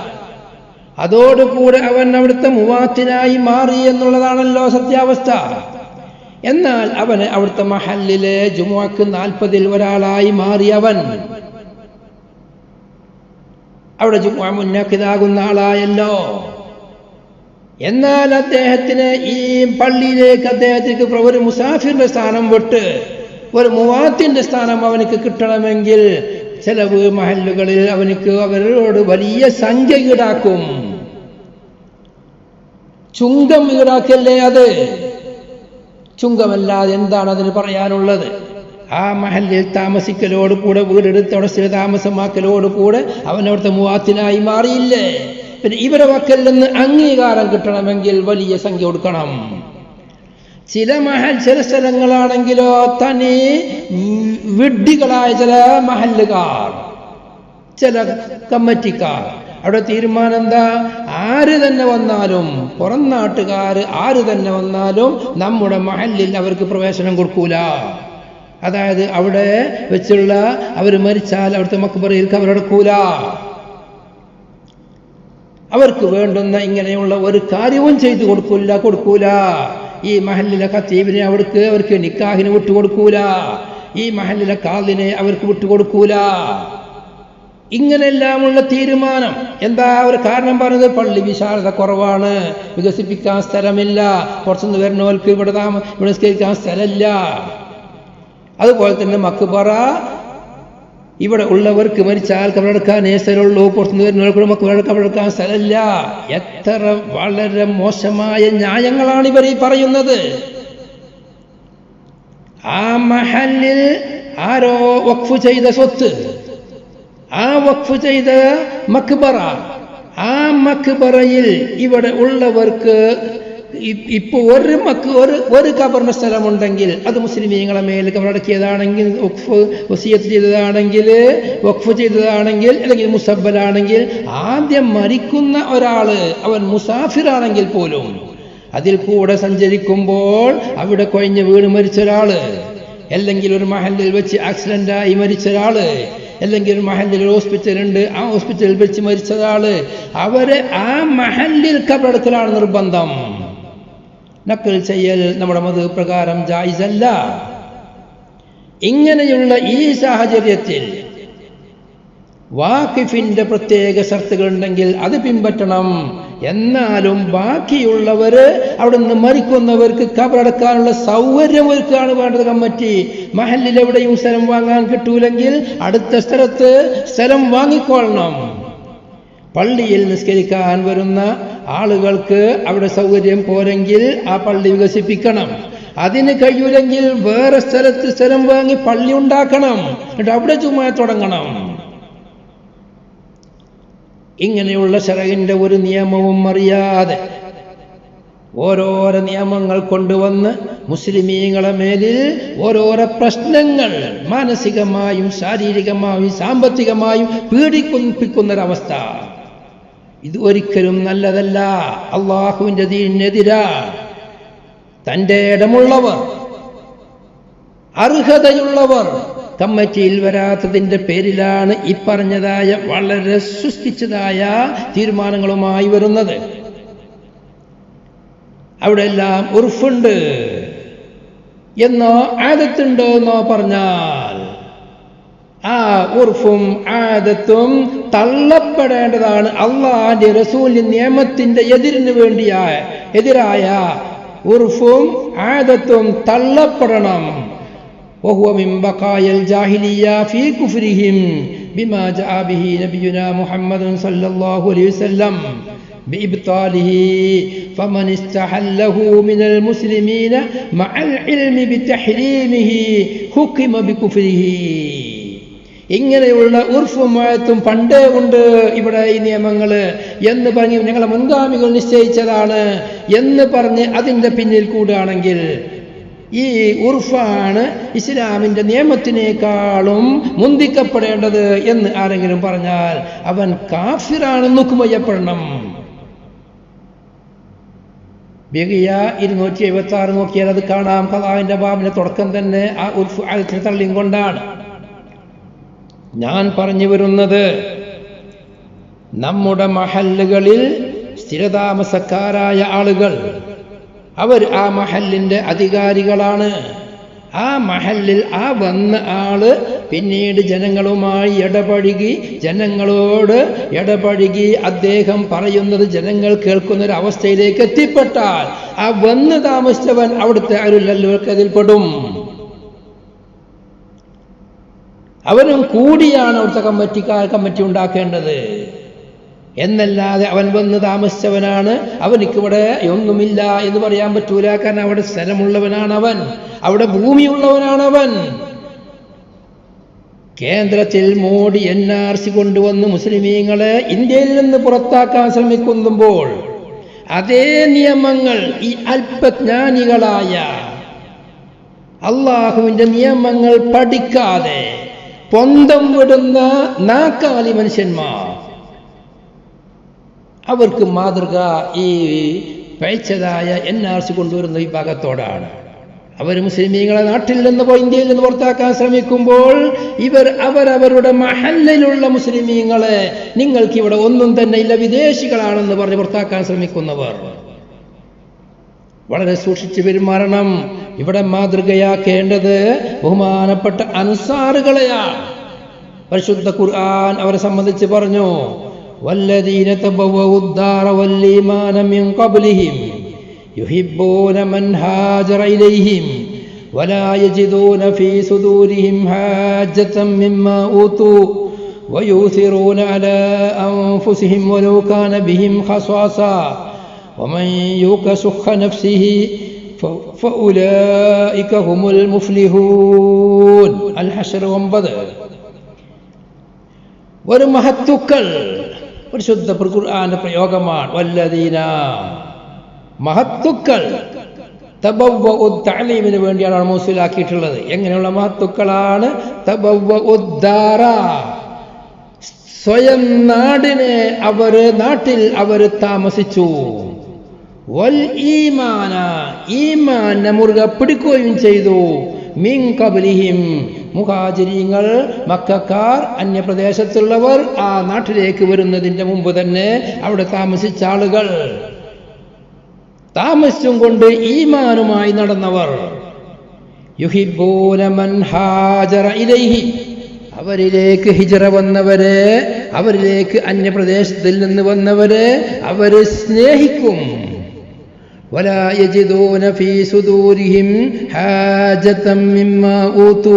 അതോടുകൂടെ അവൻ അവിടുത്തെ മുവാത്തിനായി മാറി എന്നുള്ളതാണല്ലോ സത്യാവസ്ഥ. എന്നാൽ അവന് അവിടുത്തെ മഹല്ലിലെ ജുമുഅക്ക് 40-ൽ ഒരാളായി മാറിയവൻ അവിടെ ജുമുഅ മുന്നക്കിതാകുന്ന ആളായല്ലോ. എന്നാൽ അദ്ദേഹത്തിന് ഈ പള്ളിയിലേക്ക് അദ്ദേഹത്തിന് ഒരു മുസാഫിറിന്റെ സ്ഥാനം വിട്ട് ഒരു മുവാത്തിന്റെ സ്ഥാനം അവനക്ക് കിട്ടണമെങ്കിൽ ചിലവ് മഹല്ലുകളിൽ അവരോട് വലിയ സംഖ്യ ഈടാക്കും. ചുങ്കം ഈടാക്കല്ലേ അത്? ചുങ്കമല്ലാതെ എന്താണ് അതിന് പറയാനുള്ളത്? ആ മഹല്ലിൽ താമസിക്കലോടുകൂടെ വീടെടുത്ത് അവിടെ സ്ഥിര താമസമാക്കലോടുകൂടെ അവനവിടുത്തെ മുവാത്തിനായി മാറിയില്ലേ? പിന്നെ ഇവരെ വക്കൽ നിന്ന് അംഗീകാരം കിട്ടണമെങ്കിൽ വലിയ സംഖ്യ കൊടുക്കണം. ചില സ്ഥലങ്ങളാണെങ്കിലോ തനി വിഡ്ഢികളായ ചില മഹല്ലുകാർ, ചില കമ്മിറ്റിക്കാർ, അവിടെ തീരുമാനം എന്താ, ആര് തന്നെ വന്നാലും, പുറം നാട്ടുകാർ ആര് തന്നെ വന്നാലും നമ്മുടെ മഹല്ലിൽ അവർക്ക് പ്രവേശനം കൊടുക്കൂല. അതായത് അവിടെ വെച്ചുള്ള അവർ മരിച്ചാൽ അവിടുത്തെ മക്ബറയിൽ കബറടക്കൂല. അവർക്ക് വേണ്ടുന്ന ഇങ്ങനെയുള്ള ഒരു കാര്യവും ചെയ്തു കൊടുക്കൂല. ഈ മഹല്ലിലെ ഖത്തീബിനെ അവർക്ക് നിക്കാഹിന് വിട്ടുകൊടുക്കൂല. ഈ മഹല്ലിലെ ഖാദിനെ അവർക്ക് വിട്ടുകൊടുക്കൂല. ഇങ്ങനെയെല്ലാമുള്ള തീരുമാനം. എന്താ ഒരു കാരണം പറഞ്ഞത്? പള്ളി വിശാലത കുറവാണ്, വികസിപ്പിക്കാൻ സ്ഥലമില്ല, പുറത്തുനിന്ന് വരുന്നവർക്ക് ഇവിടെ നിസ്കരിക്കാൻ സ്ഥലമില്ല. അതുപോലെ തന്നെ മക്ബറ, ഇവിടെ ഉള്ളവർക്ക് മരിച്ചാൽ കബറടക്കാൻ സ്ഥലമുള്ളൂ, പുറത്തുനിന്ന് വരുന്നവർക്ക് മക്ബറ കബറടക്കാൻ സ്ഥലമില്ല. എത്ര വളരെ മോശമായ ന്യായങ്ങളാണ് ഇവർ ഈ പറയുന്നത്. ആ മഹല്ലിൽ ആരോ വഖഫ് ചെയ്ത സ്വത്ത്, ആ വഖഫ് ചെയ്ത മക്ബറ, ആ മക്ബറയിൽ ഇവിടെ ഉള്ളവർക്ക് ഇപ്പൊ ഒരു കബറിന്റെ സ്ഥലമുണ്ടെങ്കിൽ അത് മുസ്ലിമീങ്ങളെ മേൽ കബറടക്കിയതാണെങ്കിൽ, വസിയത്ത് ചെയ്തതാണെങ്കിൽ, വഖഫ് ചെയ്തതാണെങ്കിൽ, അല്ലെങ്കിൽ മുസബ്ബലാണെങ്കിൽ, ആദ്യം മരിക്കുന്ന ഒരാള് അവൻ മുസാഫിറാണെങ്കിൽ പോലും അതിൽ കൂടെ സഞ്ചരിക്കുമ്പോൾ അവിടെ കൊഴിഞ്ഞ് വീണ് മരിച്ച ഒരാള്, അല്ലെങ്കിൽ ഒരു മഹല്ലിൽ വെച്ച് ആക്സിഡന്റായി മരിച്ച ഒരാള്, അല്ലെങ്കിൽ ഒരു മഹല്ലിൽ ഒരു ഹോസ്പിറ്റലുണ്ട്, ആ ഹോസ്പിറ്റലിൽ വെച്ച് മരിച്ച ഒരാള്, അവരെ ആ മഹല്ലിൽ കബറടക്കലാണ് നിർബന്ധം. നക്കൽ ചെയ്യൽ നമ്മുടെ മദ്ഹബ് പ്രകാരം ജായിസല്ല. ഇങ്ങനെയുള്ള ഈ സാഹചര്യത്തിൽ വാഖിഫിന്റെ പ്രത്യേക ഷർത്തുകൾ ഉണ്ടെങ്കിൽ അത് പിൻപറ്റണം. എന്നാലും ബാക്കിയുള്ളവര് അവിടെ നിന്ന് മരിക്കുന്നവർക്ക് കബറടക്കാനുള്ള സൗകര്യം ഒരുക്കാണ് വേണ്ടത് കമ്മിറ്റി. മഹല്ലിൽ എവിടെയും സ്ഥലം വാങ്ങാൻ കിട്ടൂലെങ്കിൽ അടുത്ത സ്ഥലത്ത് സ്ഥലം വാങ്ങിക്കൊള്ളണം. പള്ളിയിൽ നിസ്കരിക്കാൻ വരുന്ന ആളുകൾക്ക് അവിടെ സൗകര്യം പോരെങ്കിൽ ആ പള്ളി വികസിപ്പിക്കണം. അതിന് കഴിയൂലെങ്കിൽ വേറെ സ്ഥലത്ത് സ്ഥലം വാങ്ങി പള്ളി ഉണ്ടാക്കണം, എന്നിട്ട് അവിടെ ജുമുഅ തുടങ്ങണം. ഇങ്ങനെയുള്ള ശറഇന്റെ ഒരു നിയമവും അറിയാതെ ഓരോരോ നിയമങ്ങൾ കൊണ്ടുവന്ന് മുസ്ലിമീങ്ങളെ മേലിൽ ഓരോരോ പ്രശ്നങ്ങൾ മാനസികമായും ശാരീരികമായും സാമ്പത്തികമായും പീഡിപ്പിക്കുന്നൊരവസ്ഥ, ഇത് ഒരിക്കലും നല്ലതല്ല. അള്ളാഹുവിന്റെ ദീനിനെതിരാ. തൻ്റെ ഇടമുള്ളവർ, അർഹതയുള്ളവർ കമ്മിറ്റിയിൽ വരാത്തതിൻ്റെ പേരിലാണ് ഈ പറഞ്ഞതായ വളരെ സൃഷ്ടിച്ചതായ തീരുമാനങ്ങളുമായി വരുന്നത്. അവിടെ എല്ലാം ഉർഫുണ്ട് എന്നോ ആദത്തുണ്ടോ എന്നോ പറഞ്ഞാൽ ആ ഉർഫും ആദത്തും തള്ളപ്പെടേണ്ടതാണ്. അള്ളാഹുവിന്റെ റസൂലിന്റെ നിയമത്തിന്റെ എതിരായ ഉർഫും ആദത്തും തള്ളപ്പെടണം. وهو من بقايا الجاهلية في كفرهم ബിമാ ജാഅ ബിഹി നബിയുനാ മുഹമ്മദുൻ സല്ലല്ലാഹു അലൈഹി വസല്ലം ബിഇബ്താലിഹി ഫമൻ ഇസ്തഹല്ലഹു മിനൽ മുസ്ലിമീന മഅൽ ഇൽമി ബിതഹ്രീമിഹി ഹുകിമ ബികുഫ്രിഹി. ഇങ്ങനെയുള്ള ഉർഫും മഅത്തും പണ്ടേ ഉണ്ട് ഇവിടെ ഈ നിയമങ്ങൾ എന്ന് പറഞ്ഞ് ഞങ്ങളെ മുൻഗാമികൾ നിശ്ചയിച്ചതാണ് എന്ന് പറഞ്ഞ് അതിൻ്റെ പിന്നിൽ കൂടുകയാണെങ്കിൽ ഈ ഉർഫാണ് ഇസ്ലാമിൻ്റെ നിയമത്തിനേക്കാളും മുന്തിക്കപ്പെടേണ്ടത് എന്ന് ആരെങ്കിലും പറഞ്ഞാൽ അവൻ കാഫിറാണെന്ന് ഹുക്മയ്യപ്പെടണം. ബിഗിയ 276 നോക്കിയാൽ അത് കാണാം. ഖളാഇന്റെ ബാബിന്റെ തുടക്കം തന്നെ ആ ഉർഫ് ആയത്തിനെ തള്ളിയും കൊണ്ടാണ്. ഞാൻ പറഞ്ഞു വരുന്നത്, നമ്മുടെ മഹല്ലുകളിൽ സ്ഥിരതാമസക്കാരായ ആളുകൾ, അവർ ആ മഹല്ലിന്റെ അധികാരികളാണ്. ആ മഹല്ലിൽ ആ വന്ന ആള് പിന്നീട് ജനങ്ങളുമായി ജനങ്ങളോട് ഇടപഴകി അദ്ദേഹം പറയുന്നത് ജനങ്ങൾ കേൾക്കുന്ന ഒരു അവസ്ഥയിലേക്ക് എത്തിപ്പെട്ടാൽ ആ വന്ന് താമസിച്ചവൻ അവിടുത്തെ അരുളല്ലുകൾക്ക് അതിൽപ്പെടും. അവനും കൂടിയാണ് അവിടുത്തെ കമ്മിറ്റി ഉണ്ടാക്കേണ്ടത് എന്നല്ലാതെ അവൻ വന്ന് താമസിച്ചവനാണ്, അവനിക്കിവിടെ ഒന്നുമില്ല എന്ന് പറയാൻ പറ്റൂല. കാരണം അവിടെ സ്ഥലമുള്ളവനാണവൻ, അവിടെ ഭൂമിയുള്ളവനാണവൻ. കേന്ദ്രത്തിൽ മോഡി NRC കൊണ്ടുവന്ന് മുസ്ലിമീങ്ങളെ ഇന്ത്യയിൽ നിന്ന് പുറത്താക്കാൻ ശ്രമിക്കുമ്പോൾ അതേ നിയമങ്ങൾ ഈ അല്പജ്ഞാനികളായ അള്ളാഹുവിന്റെ നിയമങ്ങൾ പഠിക്കാതെ പൊന്തം വിടുന്ന നാക്കാലി മനുഷ്യന്മാർ, അവർക്ക് മാതൃക ഈ പഴിച്ചതായ NRC കൊണ്ടുവരുന്ന വിഭാഗത്തോടാണ്. അവർ മുസ്ലിമീങ്ങളെ നാട്ടിൽ നിന്ന് ഇന്ത്യയിൽ നിന്ന് പുറത്താക്കാൻ ശ്രമിക്കുമ്പോൾ അവരവരുടെ മഹല്ലിലുള്ള മുസ്ലിമീങ്ങളെ നിങ്ങൾക്ക് ഇവിടെ ഒന്നും തന്നെ ഇല്ല, വിദേശികളാണെന്ന് പറഞ്ഞ് പുറത്താക്കാൻ ശ്രമിക്കുന്നവർ വളരെ സൂക്ഷിച്ചു പെരുമാറണം. ഇവിടെ മാതൃകയാക്കേണ്ടത് ബഹുമാനപ്പെട്ട അൻസാറുകളെയാണ്. പരിശുദ്ധ ഖുർആൻ അവരെ സംബന്ധിച്ച് പറഞ്ഞു, വല്ലദീന തബവ്വഉദ്ദാറ വല്ലീമാന മിൻ ഖബ്ലിഹിം യുഹിബ്ബൂന മൻ ഹാജറ ഇലൈഹിം വലാ യജിദൂന ഫീ സുദൂരിഹിം ഹാജതൻ മിമ്മാ ഊതു വയൂസിറൂന അലാ അൻഫുസിഹിം വലൗ കാന ബിഹിം ഖസാസ വമൻ യൂക ശുഖ നഫ്സിഹി ഫഉലൈക ഹുമുൽ മുഫ്ലിഹൂൻ. അൽ ഹശ്ർ 9. ഒരു മഹത്തുക്കൾ പരിശുദ്ധ ഖുർആന്റെ പ്രയോഗമാണ്. വല്ലദീന, മഹത്തുക്കൾ. തബവ്വഉദ് തഅലീമിന് വേണ്ടിയാണ് മൗസൂലാക്കിയിട്ടുള്ളത്. എങ്ങനെയുള്ള മഹത്തുക്കളാണ്? തബവ്വഉദ്ദാറ, സ്വയം നാട്ടിൽ അവര് താമസിച്ചു. വൽ ഈമാന, ഈമാനെ മുറുകെ പിടിക്കുകയും ചെയ്തു. മിൻ ഖബ്ലിഹിം, മുഹാജിരീങ്ങൾ, മക്കക്കാർ, അന്യപ്രദേശത്തുള്ളവർ ആ നാട്ടിലേക്ക് വരുന്നതിന്റെ മുമ്പ് തന്നെ അവിടെ താമസിച്ച ആളുകൾ, താമസിച്ചും കൊണ്ട് ഈമാനുമായി നടന്നവർ. യുഹിബ്ബൂന മൻ ഹാജറ ഇലൈഹി, അവരിലേക്ക് ഹിജ്റ വന്നവരെ, അവരിലേക്ക് അന്യപ്രദേശത്തിൽ നിന്ന് വന്നവരെ അവര് സ്നേഹിക്കും. വലാ യജിദൂന ഫീ സുദൂരിഹിം ഹാജതൻ മിമ്മാ ഊതു,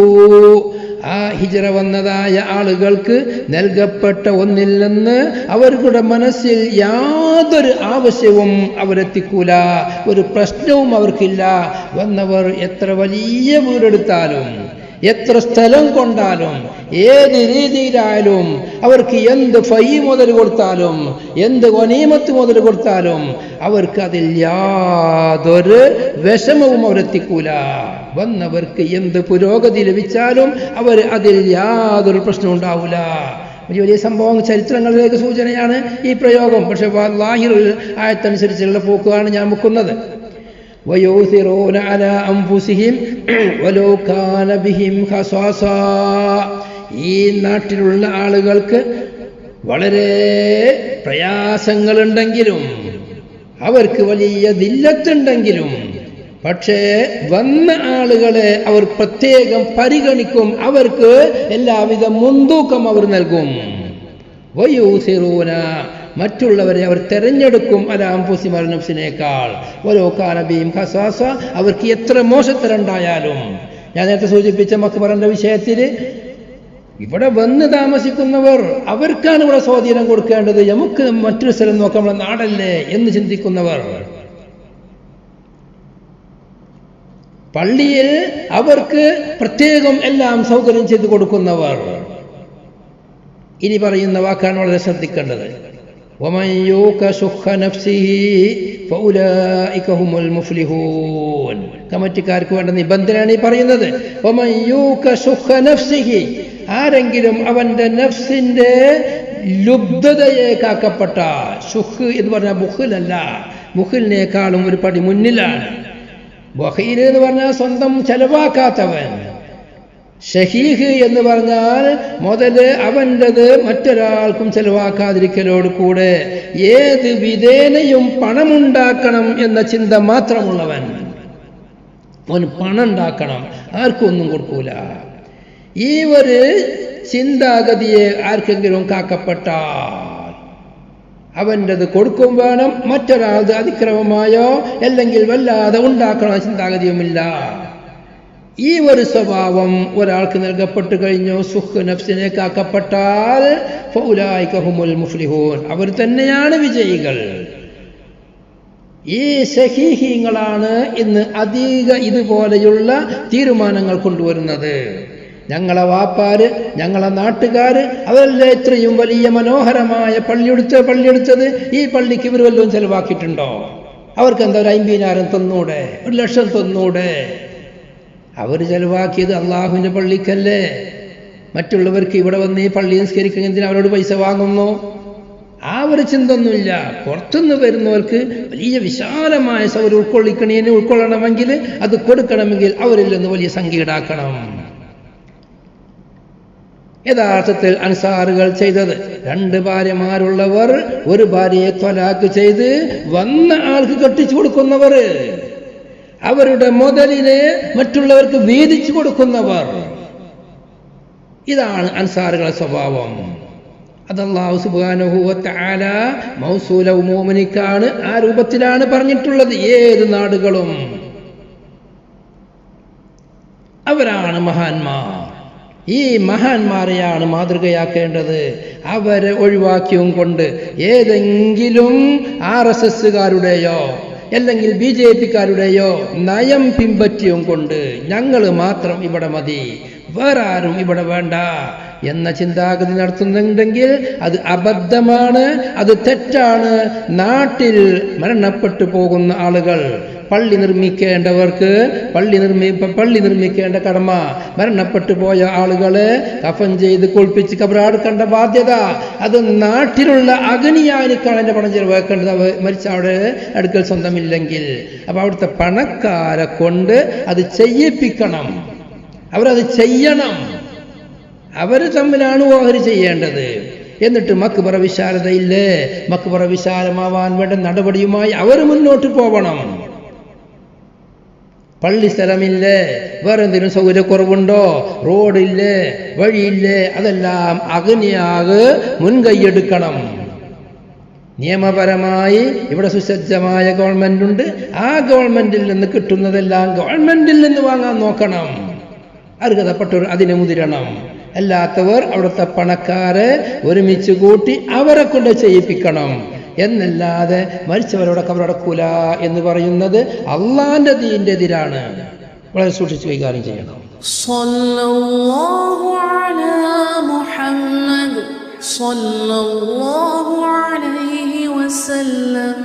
ആ ഹിജ്റ വന്നതായ ആളുകൾക്ക് നൽകപ്പെട്ട ഒന്നിൽ നിന്ന് അവരുടെ മനസ്സിൽ യാതൊരു ആവശ്യവും അവരെത്തിക്കൂല, ഒരു പ്രശ്നവും അവർക്കില്ല. വന്നവർ എത്ര വലിയ വീടെടുത്താലും, എത്ര സ്ഥലം കൊണ്ടാലും, ഏത് രീതിയിലായാലും, അവർക്ക് എന്ത് ഫൈ മുതൽ കൊടുത്താലും, എന്ത് ഗനീമത്ത് മുതൽ കൊടുത്താലും അവർക്ക് അതിൽ യാതൊരു വിഷമവും അവരെത്തിക്കൂല. വന്നവർക്ക് എന്ത് പുരോഗതി ലഭിച്ചാലും അതിൽ യാതൊരു പ്രശ്നവും ഉണ്ടാവില്ല. വലിയ സംഭവം, ചരിത്രങ്ങളിലേക്ക് സൂചനയാണ് ഈ പ്രയോഗം. പക്ഷെ ലാഹിറുൽ ആയത്തനുസരിച്ചുള്ള പോക്കുമാണ് ഞാൻ വെക്കുന്നത്. വയൂസിറൂന അലാ അൻഫുസിഹിം വലൗ കാന ബിഹിം ഖസാസ, ഈ നാട്ടിലുള്ള ആളുകൾക്ക് വളരെ പ്രയാസങ്ങളുണ്ടെങ്കിലും, അവർക്ക് വലിയ ദില്ലത്തുണ്ടെങ്കിലും, പക്ഷേ വന്ന ആളുകളെ അവർ പ്രത്യേകം പരിഗണിക്കും, അവർക്ക് എല്ലാവിധ മുൻതൂക്കം അവർ നൽകും. വയൂസിറൂന, മറ്റുള്ളവരെ അവർ തെരഞ്ഞെടുക്കും, അലാംഫുസിഹിം, നഫ്സിനേക്കാൾ. വലൗ കാന ബിഹിം ഖസാസ, അവർക്ക് എത്ര മോശത്തരമുണ്ടായാലും. ഞാൻ നേരത്തെ സൂചിപ്പിച്ച മക്ബറന്റെ വിഷയത്തിൽ ഇവിടെ വന്ന് താമസിക്കുന്നവർ അവർക്കാണ് ഇവിടെ സ്വാധീനം കൊടുക്കേണ്ടത്, നമുക്ക് മറ്റൊരു സ്ഥലം നോക്കാം, നമ്മുടെ നാടല്ലേ എന്ന് ചിന്തിക്കുന്നവർ, പള്ളിയിൽ അവർക്ക് പ്രത്യേകം എല്ലാം സൗകര്യം ചെയ്തു കൊടുക്കുന്നവർ. ഇനി പറയുന്ന വാക്കാണ് വളരെ ശ്രദ്ധിക്കേണ്ടത്. وَمَنْ يُوقَ شُحَّ نَفْسِهِ فَأُولَئِكَ هُمُ الْمُفْلِحُونَ. കമ്മിറ്റിക്കാർക്ക് വേണ്ട നിബന്ധനയാണ് ഈ പറയുന്നത്. وَمَنْ يُوقَ شُحَّ نَفْسِهِ, ആരെങ്കിലും അവന്റെ നഫ്സിന്റെ ലുബ്ധതയെ കാക്കപ്പെട്ട, ഷുഹ് എന്ന് പറഞ്ഞാൽ ബുഖിലല്ല, ബുഖിലിനേക്കാളും ഒരു പടി മുന്നിലാണ്. ബഖീൽ എന്ന് പറഞ്ഞാൽ സ്വന്തം ചെലവാക്കാത്തവൻ. ഷഹീഹ് എന്ന് പറഞ്ഞാൽ മുതല് അവൻ്റെത് മറ്റൊരാൾക്കും ചെലവാക്കാതിരിക്കലോട് കൂടെ ഏത് വിധേനയും പണമുണ്ടാക്കണം എന്ന ചിന്ത മാത്രമുള്ളവൻ. അവന് പണം ഉണ്ടാക്കണം, ആർക്കും ഒന്നും കൊടുക്കൂല. ഈ ഒരു ചിന്താഗതിയെ ആർക്കെങ്കിലും കാക്കപ്പെട്ടാൽ അവൻ്റെത് കൊടുക്കും വേണം, മറ്റൊരാളത് അതിക്രമമായോ അല്ലെങ്കിൽ വല്ലാതെ ഉണ്ടാക്കണ ചിന്താഗതിയുമില്ല. ഈ ഒരു സ്വഭാവം ഒരാൾക്ക് നൽകപ്പെട്ടു കഴിഞ്ഞു, സുഖ് നഫ്സിനെ കാക്കപ്പെട്ടാൽ ഫൗലായിക ഹുമുൽ മുഫ്ലിഹൂൻ, അവർ തന്നെയാണ് വിജയികൾ. ഈ സഹീഹീങ്ങളാണ് ഇന്ന് അധിക ഇതുപോലെയുള്ള തീരുമാനങ്ങൾ കൊണ്ടുവരുന്നത്. ഞങ്ങളെ വാപ്പാര്, ഞങ്ങളെ നാട്ടുകാര്, അവരല്ലേ ഇത്രയും വലിയ മനോഹരമായ പള്ളിയെടുത്തത്, ഈ പള്ളിക്ക് ഇവർ വല്ലതും ചെലവാക്കിയിട്ടുണ്ടോ? അവർക്ക് എന്താ ഒരു 50,000 തന്നൂടെ, 1,00,000 തന്നൂടെ? അവർ ചെലവാക്കിയത് അള്ളാഹുവിൻ്റെ പള്ളിക്കല്ലേ. മറ്റുള്ളവർക്ക് ഇവിടെ വന്ന് ഈ പള്ളി നിസ്കരിക്കുന്നതിന് അവരോട് പൈസ വാങ്ങുന്നു, ആ ഒരു ചിന്തൊന്നുമില്ല. പുറത്തുനിന്ന് വരുന്നവർക്ക് വലിയ വിശാലമായ സൗകര്യം ഉൾക്കൊള്ളണമെങ്കിൽ, അത് കൊടുക്കണമെങ്കിൽ അവരിൽ നിന്ന് വലിയ സംഖ്യ ഈടാക്കണം. യഥാർത്ഥത്തിൽ അൻസാറുകൾ ചെയ്തത്, 2 ഭാര്യമാരുള്ളവർ 1 ഭാര്യയെ ത്വലാഖ് ചെയ്ത് വന്ന ആൾക്ക് കെട്ടിച്ചു കൊടുക്കുന്നവർ, അവരുടെ മുതലിനെ മറ്റുള്ളവർക്ക് വീതിച്ചു കൊടുക്കുന്നവർ, ഇതാണ് അൻസാറുകളുടെ സ്വഭാവം. അത് അല്ലാഹു സുബ്ഹാനഹു വ തആല മൗസൂല മുഅ്മിനിക്കാണ്, ആ രൂപത്തിലാണ് പറഞ്ഞിട്ടുള്ളത്. ഏത് നാടുകളും അവരാണ് മഹാന്മാർ. ഈ മഹാന്മാരെയാണ് മാതൃകയാക്കേണ്ടത്. അവരെ ഒഴിവാക്കിയും കൊണ്ട് ഏതെങ്കിലും RSSകാരുടെയോ അല്ലെങ്കിൽ BJPക്കാരുടെയോ നയം പിൻപറ്റിയും കൊണ്ട് ഞങ്ങൾ മാത്രം ഇവിടെ മതി, വേറെ ആരും ഇവിടെ വേണ്ട എന്ന ചിന്താഗതി നടത്തുന്നുണ്ടെങ്കിൽ അത് അബദ്ധമാണ്, അത് തെറ്റാണ്. നാട്ടിൽ മരണപ്പെട്ടു പോകുന്ന ആളുകൾ, പള്ളി നിർമ്മിക്കേണ്ടവർക്ക് പള്ളി നിർമ്മിക്കേണ്ട കടമ, മരണപ്പെട്ടു പോയ ആളുകളെ കഫൻ ചെയ്ത് കുളിപ്പിച്ച് കബറടക്കേണ്ട ബാധ്യത അത് നാട്ടിലുള്ള അഗണിയായിരിക്കാണ് എൻ്റെ പണം ചെലവാക്കേണ്ടത്. മരിച്ച അവിടെ അടുക്കൽ സ്വന്തമില്ലെങ്കിൽ അപ്പൊ അവിടുത്തെ പണക്കാരെ കൊണ്ട് അത് ചെയ്യിപ്പിക്കണം, അവരത് ചെയ്യണം. അവർ തമ്മിലാണ് ഓഹരി ചെയ്യേണ്ടത്. എന്നിട്ട് മക്ബറ വിശാലതയില്ലേ, മക്ബറ വിശാലമാവാൻ വേണ്ട നടപടിയുമായി അവർ മുന്നോട്ട് പോകണം. പള്ളി സ്ഥലമില്ലേ, വേറെ എന്തെങ്കിലും സൗകര്യക്കുറവുണ്ടോ, റോഡില്ലേ, വഴിയില്ലേ, അതെല്ലാം അഗ്നിയാകെ മുൻകൈയെടുക്കണം. നിയമപരമായി ഇവിടെ സുസജ്ജമായ ഗവൺമെന്റ് ഉണ്ട്, ആ ഗവൺമെന്റിൽ നിന്ന് കിട്ടുന്നതെല്ലാം ഗവൺമെന്റിൽ നിന്ന് വാങ്ങാൻ നോക്കണം. അർഹതപ്പെട്ടവർ അതിനെ മുതിരണം. അല്ലാത്തവർ അവിടുത്തെ പണക്കാരെ ഒരുമിച്ച് കൂട്ടി അവരെ കൊണ്ട് ചെയ്യിപ്പിക്കണം എന്നല്ലാതെ മരിച്ചവരോടൊക്കെ അവരടക്കൂല എന്ന് പറയുന്നത് അള്ളാന്റെ ദീന്റെ എതിരാണ്. വളരെ സൂക്ഷിച്ച് കൈകാര്യം ചെയ്യണം. സല്ലല്ലാഹു അലാ മുഹമ്മദ് സല്ലല്ലാഹു അലൈഹി വസല്ലം.